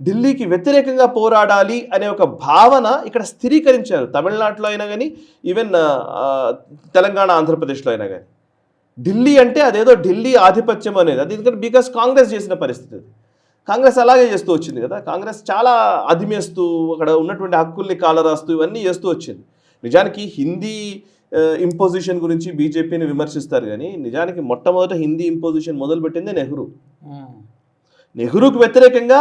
ఢిల్లీకి వ్యతిరేకంగా పోరాడాలి అనే ఒక భావన ఇక్కడ స్థిరీకరించారు. తమిళనాడులో అయినా కానీ, ఈవెన్ తెలంగాణ, ఆంధ్రప్రదేశ్లో అయినా కానీ. ఢిల్లీ అంటే అదేదో ఢిల్లీ ఆధిపత్యం అనేది, అది ఎందుకంటే బికాస్ కాంగ్రెస్ చేసిన పరిస్థితి. కాంగ్రెస్ అలాగే చేస్తూ వచ్చింది కదా. కాంగ్రెస్ చాలా అదిమేస్తూ, అక్కడ ఉన్నటువంటి హక్కుల్ని కాలరాస్తూ, ఇవన్నీ చేస్తూ వచ్చింది. నిజానికి హిందీ ఇంపోజిషన్ గురించి బీజేపీని విమర్శిస్తారు కానీ, నిజానికి మొట్టమొదట హిందీ ఇంపోజిషన్ మొదలుపెట్టిందే నెహ్రూ. నెహ్రూకు వ్యతిరేకంగా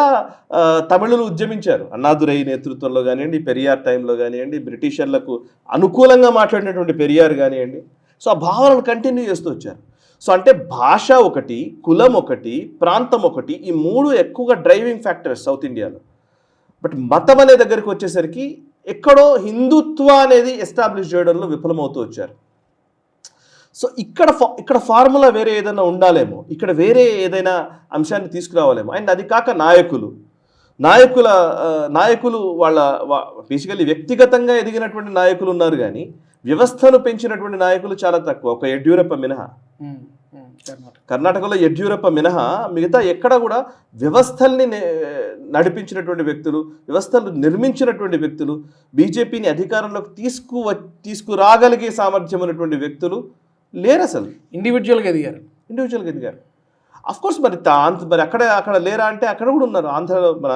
తమిళులు ఉద్యమించారు. అన్నాదురై నేతృత్వంలో కానివ్వండి, పెరియార్ టైంలో కానివ్వండి, బ్రిటిషర్లకు అనుకూలంగా మాట్లాడినటువంటి పెరియార్ కానివ్వండి. సో ఆ భావనలు కంటిన్యూ చేస్తూ వచ్చారు. సో అంటే భాష ఒకటి, కులం ఒకటి, ప్రాంతం ఒకటి, ఈ 3 ఎక్కువగా డ్రైవింగ్ ఫ్యాక్టర్స్ సౌత్ ఇండియాలో. బట్ మతం అనే దగ్గరికి వచ్చేసరికి ఎక్కడో హిందుత్వ అనేది ఎస్టాబ్లిష్ చేయడంలో విఫలమవుతూ వచ్చారు. సో ఇక్కడ ఫార్ములా వేరే ఏదైనా ఉండాలేమో, ఇక్కడ వేరే ఏదైనా అంశాన్ని తీసుకురావాలేమో. అండ్ అది కాక నాయకులు వాళ్ళ బేసికల్లీ వ్యక్తిగతంగా ఎదిగినటువంటి నాయకులు ఉన్నారు కానీ వ్యవస్థను పెంచినటువంటి నాయకులు చాలా తక్కువ. ఒక యడ్యూరప్ప మినహా, కర్ణాటకలో యడ్యూరప్ప మినహా మిగతా ఎక్కడ కూడా వ్యవస్థల్ని నడిపించినటువంటి వ్యక్తులు, వ్యవస్థలు నిర్మించినటువంటి వ్యక్తులు, బీజేపీని అధికారంలోకి తీసుకురాగలిగే సామర్థ్యం ఉన్నటువంటి వ్యక్తులు లేరు. అసలు ఇండివిజువల్గా ఎదిగారు. అఫ్కోర్స్ మరి అక్కడ లేరా అంటే అక్కడ కూడా ఉన్నారు. మన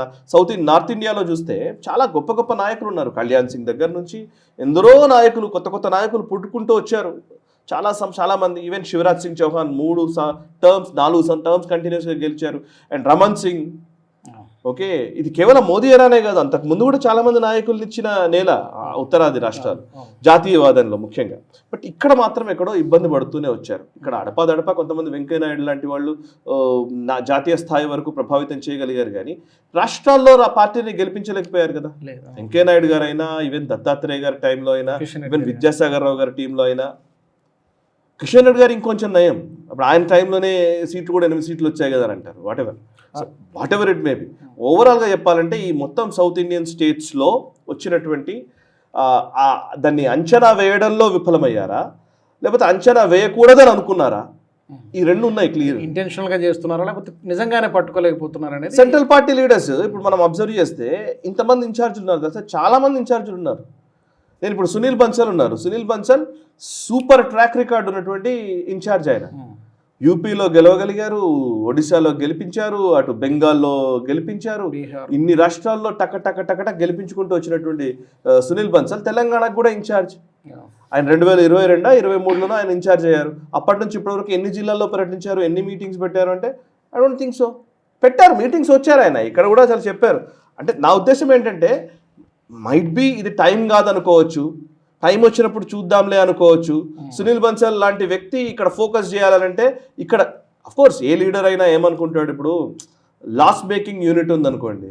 నార్త్ ఇండియాలో చూస్తే చాలా గొప్ప గొప్ప నాయకులు ఉన్నారు. కళ్యాణ్ సింగ్ దగ్గర నుంచి ఎందరో నాయకులు, కొత్త నాయకులు పుట్టుకుంటూ వచ్చారు. చాలామంది. ఈవెన్ శివరాజ్ సింగ్ చౌహాన్ 4 టర్మ్స్ కంటిన్యూస్గా గెలిచారు. అండ్ రమణ్ సింగ్ ఓకే, ఇది కేవలం మోదీ ఎరానే కాదు, అంతకు ముందు కూడా చాలా మంది నాయకులు ఇచ్చిన నేల ఉత్తరాది రాష్ట్రాలు జాతీయవాదంలో ముఖ్యంగా. బట్ ఇక్కడ మాత్రం ఎక్కడో ఇబ్బంది పడుతూనే వచ్చారు. ఇక్కడ అడపాదడపా కొంతమంది వెంకయ్యనాయుడు లాంటి వాళ్ళు జాతీయ స్థాయి వరకు ప్రభావితం చేయగలిగారు, కానీ రాష్ట్రాల్లో ఆ పార్టీని గెలిపించలేకపోయారు కదా. వెంకయ్యనాయుడు గారు అయినా, ఈవెన్ దత్తాత్రేయ గారి టైంలో అయినా, ఈవెన్ విద్యాసాగర్ రావు గారి టీంలో అయినా, కిషన్ రెడ్డి గారు ఇంకొంచెం నయం, అప్పుడు ఆయన టైంలోనే సీట్లు కూడా 8 సీట్లు వచ్చాయి కదా అని అంటారు. What ever it may be. ఓవరాల్గా చెప్పాలంటే ఈ మొత్తం సౌత్ ఇండియన్ స్టేట్స్లో వచ్చినటువంటి దాన్ని అంచనా వేయడంలో విఫలమయ్యారా, లేకపోతే అంచనా వేయకూడదని అనుకున్నారా? ఈ రెండు ఉన్నాయి క్లియర్. ఇంటెన్షనల్గా చేస్తున్నారా, లేకపోతే నిజంగానే పట్టుకోలేకపోతున్నారా అనేది సెంట్రల్ పార్టీ లీడర్స్. ఇప్పుడు మనం అబ్జర్వ్ చేస్తే ఇంతమంది ఇన్ఛార్జీలు ఉన్నారు కదా, చాలా మంది ఇన్ఛార్జీలు ఉన్నారు. నేను ఇప్పుడు సునీల్ బన్సల్ ఉన్నారు. Sunil Bansal super track record ఉన్నటువంటి ఇన్ఛార్జ్. ఆయన యూపీలో గెలవగలిగారు, ఒడిశాలో గెలిపించారు, అటు బెంగాల్లో గెలిపించారు, ఇన్ని రాష్ట్రాల్లో టక టక టక గెలిపించుకుంటూ వచ్చినటువంటి సునీల్ బన్సల్ తెలంగాణకు కూడా ఇన్ఛార్జ్. ఆయన 2022-23లోనో ఆయన ఇన్ఛార్జ్ అయ్యారు. అప్పటి నుంచి ఇప్పటివరకు ఎన్ని జిల్లాల్లో పర్యటించారు, ఎన్ని మీటింగ్స్ పెట్టారు అంటే ఐ డోంట్ థింక్ సో. పెట్టారు, మీటింగ్స్ వచ్చారు ఆయన, ఇక్కడ కూడా చాలా చెప్పారు. అంటే నా ఉద్దేశం ఏంటంటే మైట్ బి ఇది టైం కాదనుకోవచ్చు, టైం వచ్చినప్పుడు చూద్దాంలే అనుకోవచ్చు. సునీల్ బన్సల్ లాంటి వ్యక్తి ఇక్కడ ఫోకస్ చేయాలంటే, ఇక్కడ అఫ్కోర్స్ ఏ లీడర్ అయినా ఏమనుకుంటాడు, ఇప్పుడు లాస్ మేకింగ్ యూనిట్ ఉందనుకోండి,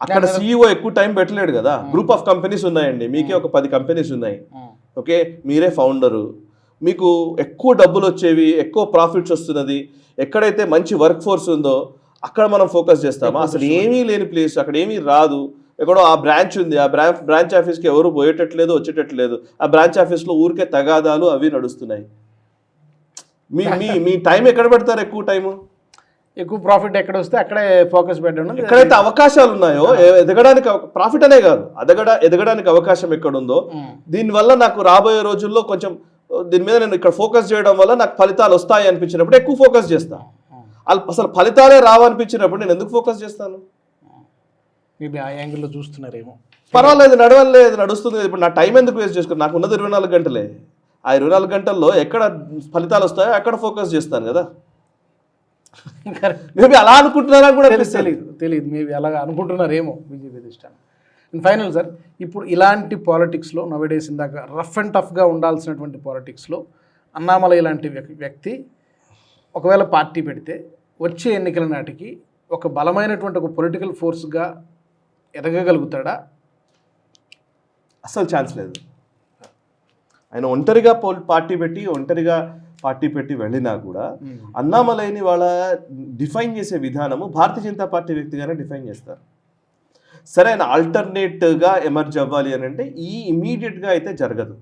అక్కడ సీఈఓ ఎక్కువ టైం పెట్టలేడు కదా. గ్రూప్ ఆఫ్ కంపెనీస్ ఉన్నాయండి, మీకే ఒక 10 కంపెనీస్ ఉన్నాయి, ఓకే, మీరే ఫౌండరు, మీకు ఎక్కువ డబ్బులు వచ్చేవి, ఎక్కువ ప్రాఫిట్స్ వస్తున్నది, ఎక్కడైతే మంచి వర్క్ ఫోర్స్ ఉందో అక్కడ మనం ఫోకస్ చేస్తామా? అసలు ఏమీ లేని ప్లేస్, అక్కడ ఏమీ రాదు, ఎక్కడో ఆ బ్రాంచ్ ఉంది, ఆ బ్రాంచ్ ఆఫీస్కి ఎవరు పోయేటట్లేదు, వచ్చేటట్లేదు, ఆ బ్రాంచ్ ఆఫీస్లో ఊరికే తగాదాలు అవి నడుస్తున్నాయి. మీ టైం ఎక్కడ పెడతారు? ఎక్కువ టైము, ఎక్కువ ప్రాఫిట్ ఎక్కడ వస్తే అక్కడే ఫోకస్ పెట్టడం. ఎక్కడైతే అవకాశాలు ఉన్నాయో ఎదగడానికి, ప్రాఫిట్ అనే కాదు, ఎదగడానికి అవకాశం ఎక్కడుందో, దీనివల్ల నాకు రాబోయే రోజుల్లో కొంచెం దీని మీద నేను ఇక్కడ ఫోకస్ చేయడం వల్ల నాకు ఫలితాలు వస్తాయి అనిపించినప్పుడు ఎక్కువ ఫోకస్ చేస్తాను. అసలు ఫలితాలే రావనిపించినప్పుడు నేను ఎందుకు ఫోకస్ చేస్తాను? మేబీ ఆ యాంగిల్లో చూస్తున్నారేమో. పర్వాలేదు, నడుస్తుంది. ఇప్పుడు నా టైం ఎందుకు వేస్ట్ చేసుకున్నాను? నాకు ఉన్నది 24 గంటలే. ఆ 24 గంటల్లో ఎక్కడ ఫలితాలు వస్తాయో అక్కడ ఫోకస్ చేస్తాను కదా. మేబీ అలా అనుకుంటున్నారా కూడా తెలియదు. మేబీ అలాగా అనుకుంటున్నారేమో బీజేపీ అధిష్టానం. ఫైనల్ సార్, ఇప్పుడు ఇలాంటి పాలిటిక్స్లో నవేడేస్ ఇందాక రఫ్ అండ్ టఫ్గా ఉండాల్సినటువంటి పాలిటిక్స్లో అన్నామలై లాంటి వ్యక్తి ఒకవేళ పార్టీ పెడితే వచ్చే ఎన్నికల నాటికి ఒక బలమైనటువంటి ఒక పొలిటికల్ ఫోర్స్గా ఎదగగలుగుతాడా? అసలు ఛాన్స్ లేదు. ఆయన ఒంటరిగా పార్టీ పెట్టి వెళ్ళినా కూడా అన్నామలైని వాళ్ళ డిఫైన్ చేసే విధానము భారతీయ జనతా పార్టీ వ్యక్తిగానే డిఫైన్ చేస్తారు. సరే, ఆయన ఆల్టర్నేట్గా ఎమర్జ్ అవ్వాలి అని అంటే ఇమీడియట్గా అయితే జరగదు.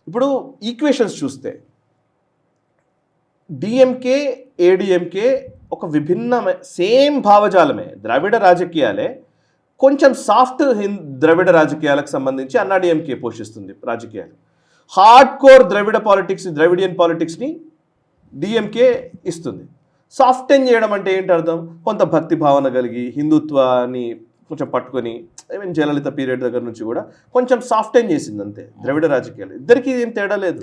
ఇప్పుడు ఈక్వేషన్స్ చూస్తే డిఎంకే, ఏడిఎంకే ఒక విభిన్నమైన సేమ్ భావజాలమే, ద్రవిడ రాజకీయాలే, కొంచెం సాఫ్ట్ ద్రవిడ రాజకీయాలకు సంబంధించి అన్నాడీఎంకే పోషిస్తుంది రాజకీయాలు. హార్డ్ కోర్ ద్రవిడియన్ పాలిటిక్స్ని డిఎంకే ఇస్తుంది. సాఫ్టెన్ చేయడం అంటే ఏంటి అర్థం? కొంత భక్తి భావన కలిగి హిందుత్వాన్ని కొంచెం పట్టుకొని, ఈవెన్ జయలలిత పీరియడ్ దగ్గర నుంచి కూడా కొంచెం సాఫ్టెన్ చేసింది అంతే ద్రవిడ రాజకీయాలు. ఇద్దరికి ఏం తేడా లేదు.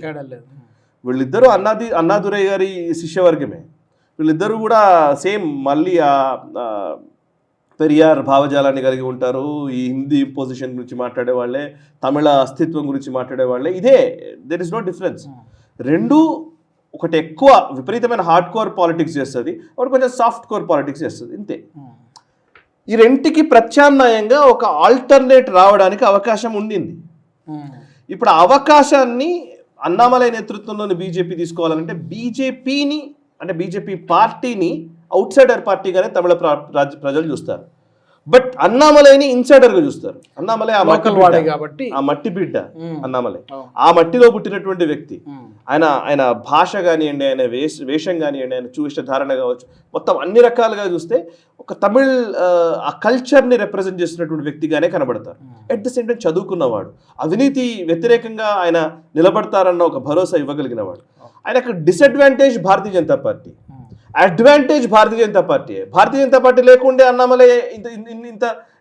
వీళ్ళిద్దరూ అన్నాదురై గారి శిష్యవర్గమే. వీళ్ళిద్దరూ కూడా సేమ్ మళ్ళీ పెరియార్ భావజాలాన్ని కలిగి ఉంటారు. ఈ హిందీ పొజిషన్ గురించి మాట్లాడే వాళ్ళే, తమిళ అస్తిత్వం గురించి మాట్లాడే వాళ్ళే. There is no difference. రెండు ఒకటి ఎక్కువ విపరీతమైన హార్డ్ కోర్ పాలిటిక్స్ చేస్తుంది, ఒకటి కొంచెం సాఫ్ట్ కోర్ పాలిటిక్స్ చేస్తుంది, ఇంతే. ఈ రెంటికి ప్రత్యామ్నాయంగా ఒక ఆల్టర్నేట్ రావడానికి అవకాశం ఉండింది. ఇప్పుడు ఆ అవకాశాన్ని అన్నామలై నేతృత్వంలోని బీజేపీ తీసుకోవాలంటే బీజేపీ పార్టీని అవుట్ సైడర్ పార్టీగానే తమిళ ప్రజలు చూస్తారు. బట్ అన్నామలైని ఇన్సైడర్గా చూస్తారు. అన్నామలై ఆ మట్టి బిడ్డ. అన్నామలై ఆ మట్టిలో పుట్టినటువంటి వ్యక్తి. ఆయన భాష కానివ్వండి, ఆయన వేషం కానివ్వండి, ఆయన చూసిన ధారణ కావచ్చు, మొత్తం అన్ని రకాలుగా చూస్తే ఒక తమిళ్ ఆ కల్చర్ని రిప్రజెంట్ చేస్తున్నటువంటి వ్యక్తిగానే కనబడతారు. అట్ ద సేమ్ టైం చదువుకున్నవాడు, అవినీతి వ్యతిరేకంగా ఆయన నిలబడతారన్న ఒక భరోసా ఇవ్వగలిగినవాడు. ఆయనకు disadvantage Bharatiya Janata party, advantage Bharatiya Janata party. Bharatiya Janata party లేకుండే అన్నామలై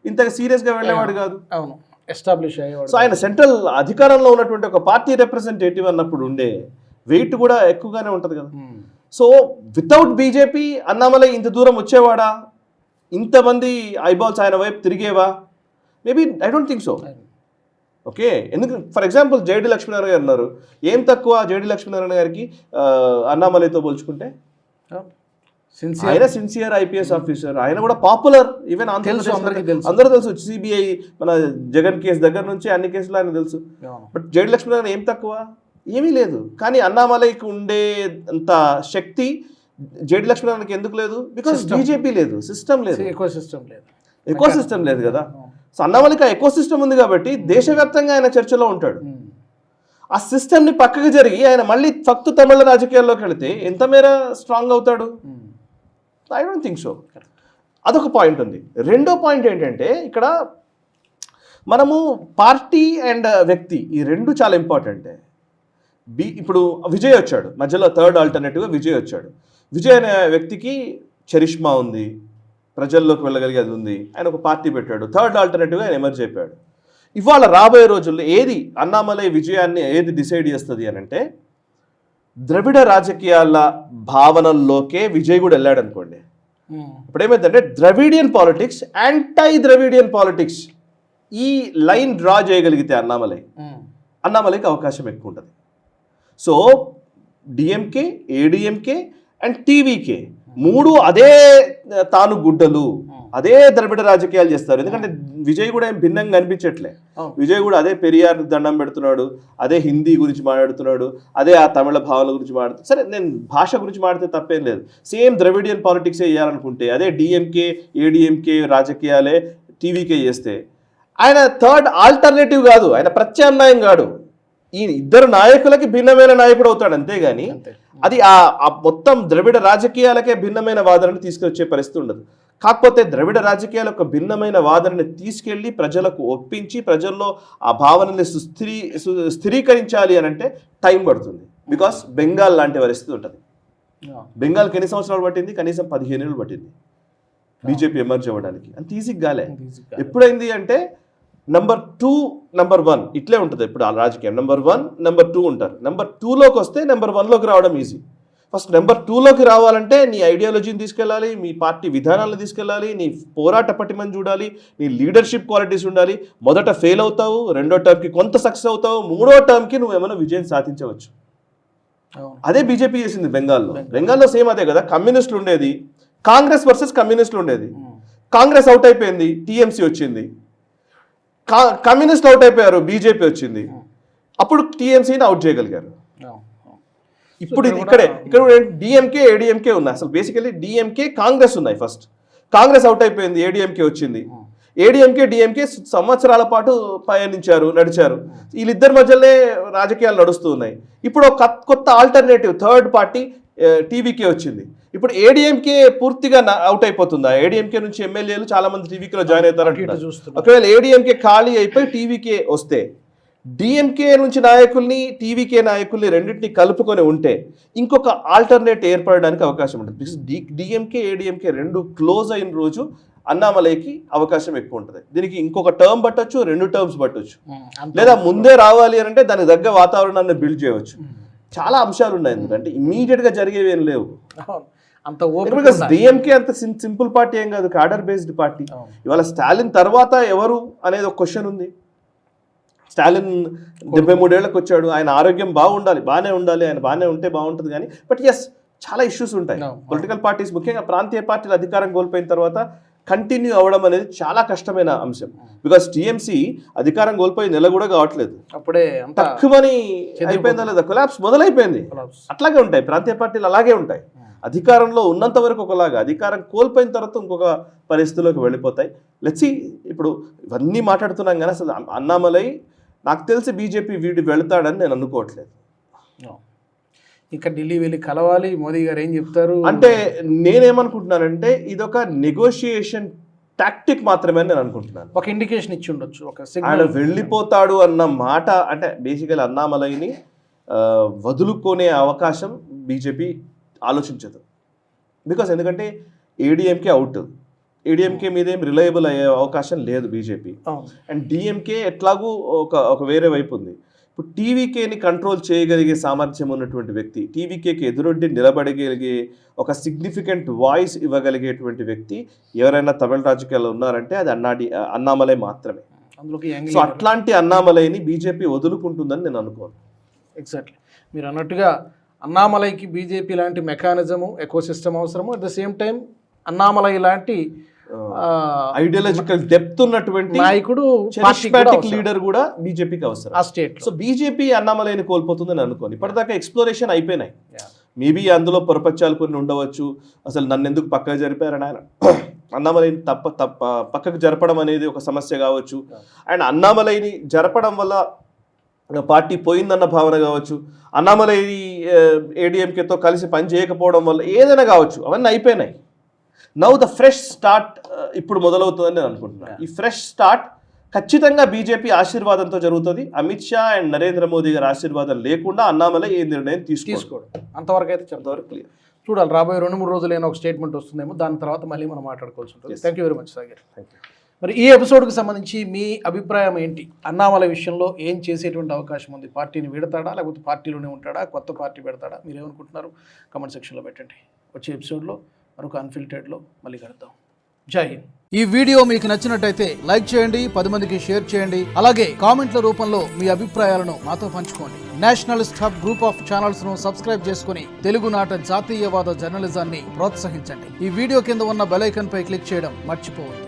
ఇంత సీరియస్గా వెళ్ళేవాడు కాదు. అవును, ఎస్టాబ్లిష్ అయ్యేవాడు. సో ఆయన సెంట్రల్ అధికారంలో ఉన్నటువంటి ఒక పార్టీ రిప్రజెంటేటివ్ అన్నప్పుడు ఉండే వెయిట్ కూడా ఎక్కువగానే ఉంటుంది కదా. సో వితౌట్ బీజేపీ అన్నామలై ఇంత దూరం వచ్చేవాడా? ఇంతమంది ఐబాల్స్ ఆయన వైపు తిరిగేవా? Maybe I don't think so. Okay, ఎందుకు ఫర్ ఎగ్జాంపుల్ జేడి లక్ష్మీనారాయణ గారు ఉన్నారు. ఏం తక్కువ జేడి లక్ష్మీనారాయణ గారికి అన్నామలైతో పోల్చుకుంటే? ఆయన సిన్సియర్ ఐపీఎస్ ఆఫీసర్, ఆయన కూడా పాపులర్. ఈవెన్ అందరూ తెలుసు. సిబిఐ మన జగన్ కేసు దగ్గర నుంచి అన్ని కేసులు ఆయన తెలుసు. బట్ జేడి లక్ష్మీనారాయణ ఏం తక్కువ? ఏమీ లేదు. కానీ అన్నామలైకి ఉండే అంత శక్తి జేడి లక్ష్మీనారాయణకి ఎందుకు లేదు? బికాస్ బీజేపీ లేదు, సిస్టమ్ లేదు, ఎకో సిస్టమ్ లేదు కదా. సో అన్నామలైకి ఆ ఎకో సిస్టమ్ ఉంది కాబట్టి దేశవ్యాప్తంగా ఆయన చర్చలో ఉంటాడు. ఆ సిస్టమ్ని పక్కకు జరిగి ఆయన మళ్ళీ ఫక్తు తమిళ రాజకీయాల్లోకి వెళితే ఎంత మేర స్ట్రాంగ్ అవుతాడు? I don't think so. అదొక పాయింట్ ఉంది. రెండో పాయింట్ ఏంటంటే ఇక్కడ మనము పార్టీ అండ్ వ్యక్తి ఈ రెండు చాలా ఇంపార్టెంట్. ఇప్పుడు విజయ్ వచ్చాడు మధ్యలో, థర్డ్ ఆల్టర్నేటివ్గా విజయ్ వచ్చాడు. విజయ్ అనే వ్యక్తికి చరిష్మా ఉంది, ప్రజల్లోకి వెళ్ళగలిగేది ఉంది. ఆయన ఒక పార్టీ పెట్టాడు. థర్డ్ ఆల్టర్నేటివ్గా ఆయన ఎమర్జ్ అయిపోయాడు. ఇవాళ రాబోయే రోజుల్లో ఏది అన్నామలై విజయాన్ని ఏది డిసైడ్ చేస్తుంది అని అంటే, ద్రవిడ రాజకీయాల భావనల్లోకే విజయ్ కూడా వెళ్ళాడు అనుకోండి. ఇప్పుడు ఏమైందంటే Dravidian politics, anti Dravidian politics ఈ లైన్ డ్రా చేయగలిగితే అన్నామలైకి అవకాశం ఎక్కువ ఉంటుంది. So DMK, ADMK and TVK మూడు అదే తాను గుడ్డలు, అదే ద్రవిడ రాజకీయాలు చేస్తారు. ఎందుకంటే విజయ్ కూడా ఏం భిన్నంగా అనిపించట్లే. విజయ్ కూడా అదే పెరియార్ దండం పెడుతున్నాడు, అదే హిందీ గురించి మాట్లాడుతున్నాడు, అదే ఆ తమిళ భావన గురించి మాట్లాడుతున్నాడు. సరే, నేను భాష గురించి మాట్లాడితే తప్పేం లేదు. సేమ్ ద్రవిడియన్ పాలిటిక్సే చేయాలనుకుంటే అదే డిఎంకే, ఏడిఎంకే రాజకీయాలే టీవీకే చేస్తే ఆయన థర్డ్ ఆల్టర్నేటివ్ కాదు, ఆయన ప్రత్యామ్నాయం కాడు. ఈ ఇద్దరు నాయకులకి భిన్నమైన నాయకుడు అవుతాడు, అంతేగాని అది ఆ మొత్తం ద్రవిడ రాజకీయాలకే భిన్నమైన వాదనని తీసుకొచ్చే పరిస్థితి ఉండదు. కాకపోతే ద్రవిడ రాజకీయాల యొక్క భిన్నమైన వాదనని తీసుకెళ్లి ప్రజలకు ఒప్పించి ప్రజల్లో ఆ భావనని స్థిరీకరించాలి అని అంటే టైం పడుతుంది. బికాస్ బెంగాల్ లాంటి పరిస్థితి ఉంటుంది. బెంగాల్కి ఎన్ని సంవత్సరాలు పట్టింది? కనీసం 15 ఏళ్ళు పట్టింది బీజేపీ ఎమర్జ్ అవ్వడానికి. అంత ఈజీగా గాలే. ఎప్పుడైంది అంటే నెంబర్ 2, నెంబర్ 1 ఇట్లే ఉంటుంది ఇప్పుడు ఆ రాజకీయం. నెంబర్ 1, నెంబర్ 2 ఉంటారు. నెంబర్ 2లోకి వస్తే నెంబర్ 1లోకి రావడం ఈజీ. ఫస్ట్ నెంబర్ 2లోకి రావాలంటే నీ ఐడియాలజీని తీసుకెళ్ళాలి, మీ పార్టీ విధానాలను తీసుకెళ్ళాలి, నీ పోరాట పటిమని చూడాలి, నీ లీడర్షిప్ క్వాలిటీస్ ఉండాలి. మొదట ఫెయిల్ అవుతావు, రెండో టర్మ్కి కొంత సక్సెస్ అవుతావు, మూడో టర్మ్కి నువ్వు ఏమైనా విజయం సాధించవచ్చు. అదే బీజేపీ చేసింది బెంగాల్లో. బెంగాల్లో సేమ్ అదే కదా. కమ్యూనిస్టులు ఉండేది, కాంగ్రెస్ వర్సెస్ కమ్యూనిస్టులు ఉండేది. కాంగ్రెస్ అవుట్ అయిపోయింది, టీఎంసీ వచ్చింది. కమ్యూనిస్టులు అవుట్ అయిపోయారు, బీజేపీ వచ్చింది. అప్పుడు టీఎంసీని అవుట్ చేయగలిగారు. ఇప్పుడు ఇక్కడ డిఎంకే, ఏడిఎంకే ఉన్నాయి. అసలు బేసికలీ డిఎంకే, కాంగ్రెస్ ఉన్నాయి. ఫస్ట్ కాంగ్రెస్ అవుట్ అయిపోయింది, ఏడిఎంకే వచ్చింది. ఏడిఎంకే, డిఎంకే సంవత్సరాల పాటు నడిచారు. వీళ్ళిద్దరి మధ్యలోనే రాజకీయాలు నడుస్తూ ఉన్నాయి. ఇప్పుడు ఒక కొత్త ఆల్టర్నేటివ్ థర్డ్ పార్టీ టీవీకే వచ్చింది. ఇప్పుడు ఏడిఎంకే పూర్తిగా అవుట్ అయిపోతుందా? ఏడిఎంకే నుంచి ఎమ్మెల్యేలు చాలా మంది టీవీకేలో జాయిన్ అవుతారు. ఒకవేళ ఏడిఎంకే ఖాళీ అయిపోయి టీవీకే వస్తే డిఎంకే నుంచి నాయకుల్ని, టీవీకే నాయకుల్ని రెండింటిని కలుపుకొని ఉంటే ఇంకొక ఆల్టర్నేట్ ఏర్పడడానికి అవకాశం ఉంటుంది. డిఎంకే, ఏడిఎంకే రెండు క్లోజ్ అయిన రోజు అన్నామలైకి అవకాశం ఎక్కువ ఉంటుంది. దీనికి ఇంకొక టర్మ్ పట్టొచ్చు, 2 టర్మ్స్ పట్టొచ్చు, లేదా ముందే రావాలి అని అంటే దానికి తగ్గ వాతావరణాన్ని బిల్డ్ చేయవచ్చు. చాలా అంశాలు ఉన్నాయి. ఎందుకంటే ఇమీడియట్గా జరిగేవి ఏం లేవు. డిఎంకే అంత సింపుల్ పార్టీ ఏం కాదు, కాడర్ బేస్డ్ పార్టీ. ఇవాళ స్టాలిన్ తర్వాత ఎవరు అనేది ఒక క్వశ్చన్ ఉంది. స్టాలిన్ 73 ఏళ్ళకి వచ్చాడు, ఆయన ఆరోగ్యం బాగానే ఉండాలి, ఆయన బాగానే ఉంటే బాగుంటుంది. కానీ బట్ ఎస్, చాలా ఇష్యూస్ ఉంటాయి. పొలిటికల్ పార్టీస్, ముఖ్యంగా ప్రాంతీయ పార్టీలు అధికారం కోల్పోయిన తర్వాత కంటిన్యూ అవ్వడం అనేది చాలా కష్టమైన అంశం. బికాస్ టీఎంసీ అధికారం కోల్పోయి నెల కూడా కావట్లేదు, అప్పుడే తక్కువని అయిపోయిందా లేదా, కొలాప్స్ మొదలైపోయింది. అట్లాగే ఉంటాయి ప్రాంతీయ పార్టీలు, అలాగే ఉంటాయి. అధికారంలో ఉన్నంత వరకు ఒకలాగా, అధికారం కోల్పోయిన తర్వాత ఇంకొక పరిస్థితిలోకి వెళ్ళిపోతాయి. లెట్స్ ఇప్పుడు ఇవన్నీ మాట్లాడుతున్నాం కానీ అసలు అన్నామలై నాకు తెలిసి బీజేపీ వెళతాడని నేను అనుకోవట్లేదు. ఇంకా ఢిల్లీ వెళ్ళి కలవాలి, మోదీ గారు ఏం చెప్తారు అంటే నేనేమనుకుంటున్నానంటే ఇదొక నెగోషియేషన్ టాక్టిక్ మాత్రమే అని నేను అనుకుంటున్నాను. ఒక ఇండికేషన్ ఇచ్చి ఉండొచ్చు, ఆయన వెళ్ళిపోతాడు అన్న మాట. అంటే బేసికల్ అన్నామలైని వదులుకునే అవకాశం బీజేపీ ఆలోచించదు. బికాస్ ఎందుకంటే ఏడిఎంకే అవుట్, ఏడిఎంకే మీద ఏం రిలయబుల్ అయ్యే అవకాశం లేదు బీజేపీ. అండ్ డిఎంకే ఎట్లాగూ ఒక వేరే వైపు ఉంది. ఇప్పుడు టీవీకేని కంట్రోల్ చేయగలిగే సామర్థ్యం ఉన్నటువంటి వ్యక్తి, టీవీకేకి ఎదురొడ్డి నిలబడగలిగే ఒక సిగ్నిఫికెంట్ వాయిస్ ఇవ్వగలిగేటువంటి వ్యక్తి ఎవరైనా తమిళ రాజకీయాల్లో ఉన్నారంటే అది అన్నామలై మాత్రమే. అందులోకి సో అట్లాంటి అన్నామలైని బీజేపీ వదులుకుంటుందని నేను అనుకోను. ఎగ్జాక్ట్లీ మీరు అన్నట్టుగా అన్నామలైకి బీజేపీ లాంటి మెకానిజము ఎకోసిస్టమ్ అవసరము, at the same time Annamalai లాంటి ఐడియాలజికల్ డెప్త్ ఉన్నటువంటి నాయకుడు లీడర్ కూడా బీజేపీకి అవసరం ఆ స్టేట్. సో బీజేపీ అన్నామలైని కోల్పోతుందని అనుకోని ఇప్పటిదాకా ఎక్స్ప్లోరేషన్ అయిపోయినాయి. మేబీ అందులో పొరపచ్చాలు కొన్ని ఉండవచ్చు, అసలు నన్ను ఎందుకు పక్కకు జరిపారని ఆయన అన్నామలైని పక్కకు జరపడం అనేది ఒక సమస్య కావచ్చు, అండ్ అన్నామలైని జరపడం వల్ల పార్టీ పోయిందన్న భావన కావచ్చు, అన్నామలై ఏడీఎంకేతో కలిసి పని చేయకపోవడం వల్ల ఏదైనా కావచ్చు, అవన్నీ అయిపోయినాయి. నౌ ద ఫ్రెష్ స్టార్ట్ ఇప్పుడు మొదలవుతుందని నేను అనుకుంటున్నాను. ఈ ఫ్రెష్ స్టార్ట్ ఖచ్చితంగా బీజేపీ ఆశీర్వాదంతో జరుగుతుంది. అమిత్ షా అండ్ నరేంద్ర మోదీ గారి ఆశీర్వాదం లేకుండా అన్నామలై ఏ నిర్ణయం తీసుకోవడం అంతవరకు అయితే అంతవరకు క్లియర్. చూడాలి రాబోయే 2-3 రోజులైనా ఒక స్టేట్మెంట్ వస్తుందేమో, దాని తర్వాత మళ్ళీ మనం మాట్లాడుకోవాల్సి ఉంటుంది. Thank you very much Sagar. Thank you. మరి ఈ ఎపిసోడ్కి సంబంధించి మీ అభిప్రాయం ఏంటి? అన్నామలై విషయంలో ఏం చేసేటువంటి అవకాశం ఉంది? పార్టీని విడతాడా, లేకపోతే పార్టీలోనే ఉంటాడా, కొత్త పార్టీ పెడతాడా? మీరు ఏమనుకుంటున్నారు? కామెంట్ సెక్షన్లో పెట్టండి. వచ్చే ఎపిసోడ్లో మరొక అన్ఫిల్టర్డ్లో మళ్ళీ కలుద్దాం. జై హింద్. ఈ వీడియో మీకు నచ్చినట్టయితే లైక్ చేయండి, 10 మందికి షేర్ చేయండి. అలాగే కామెంట్ల రూపంలో మీ అభిప్రాయాలను మాతో పంచుకోండి. Nationalist hub group of channels ను సబ్స్క్రైబ్ చేసుకుని తెలుగునాట జాతీయవాద జర్నలిజాన్ని ప్రోత్సహించండి. ఈ వీడియో కింద ఉన్న బెల్ ఐకాన్ పై క్లిక్ చేయడం మర్చిపోవద్దు.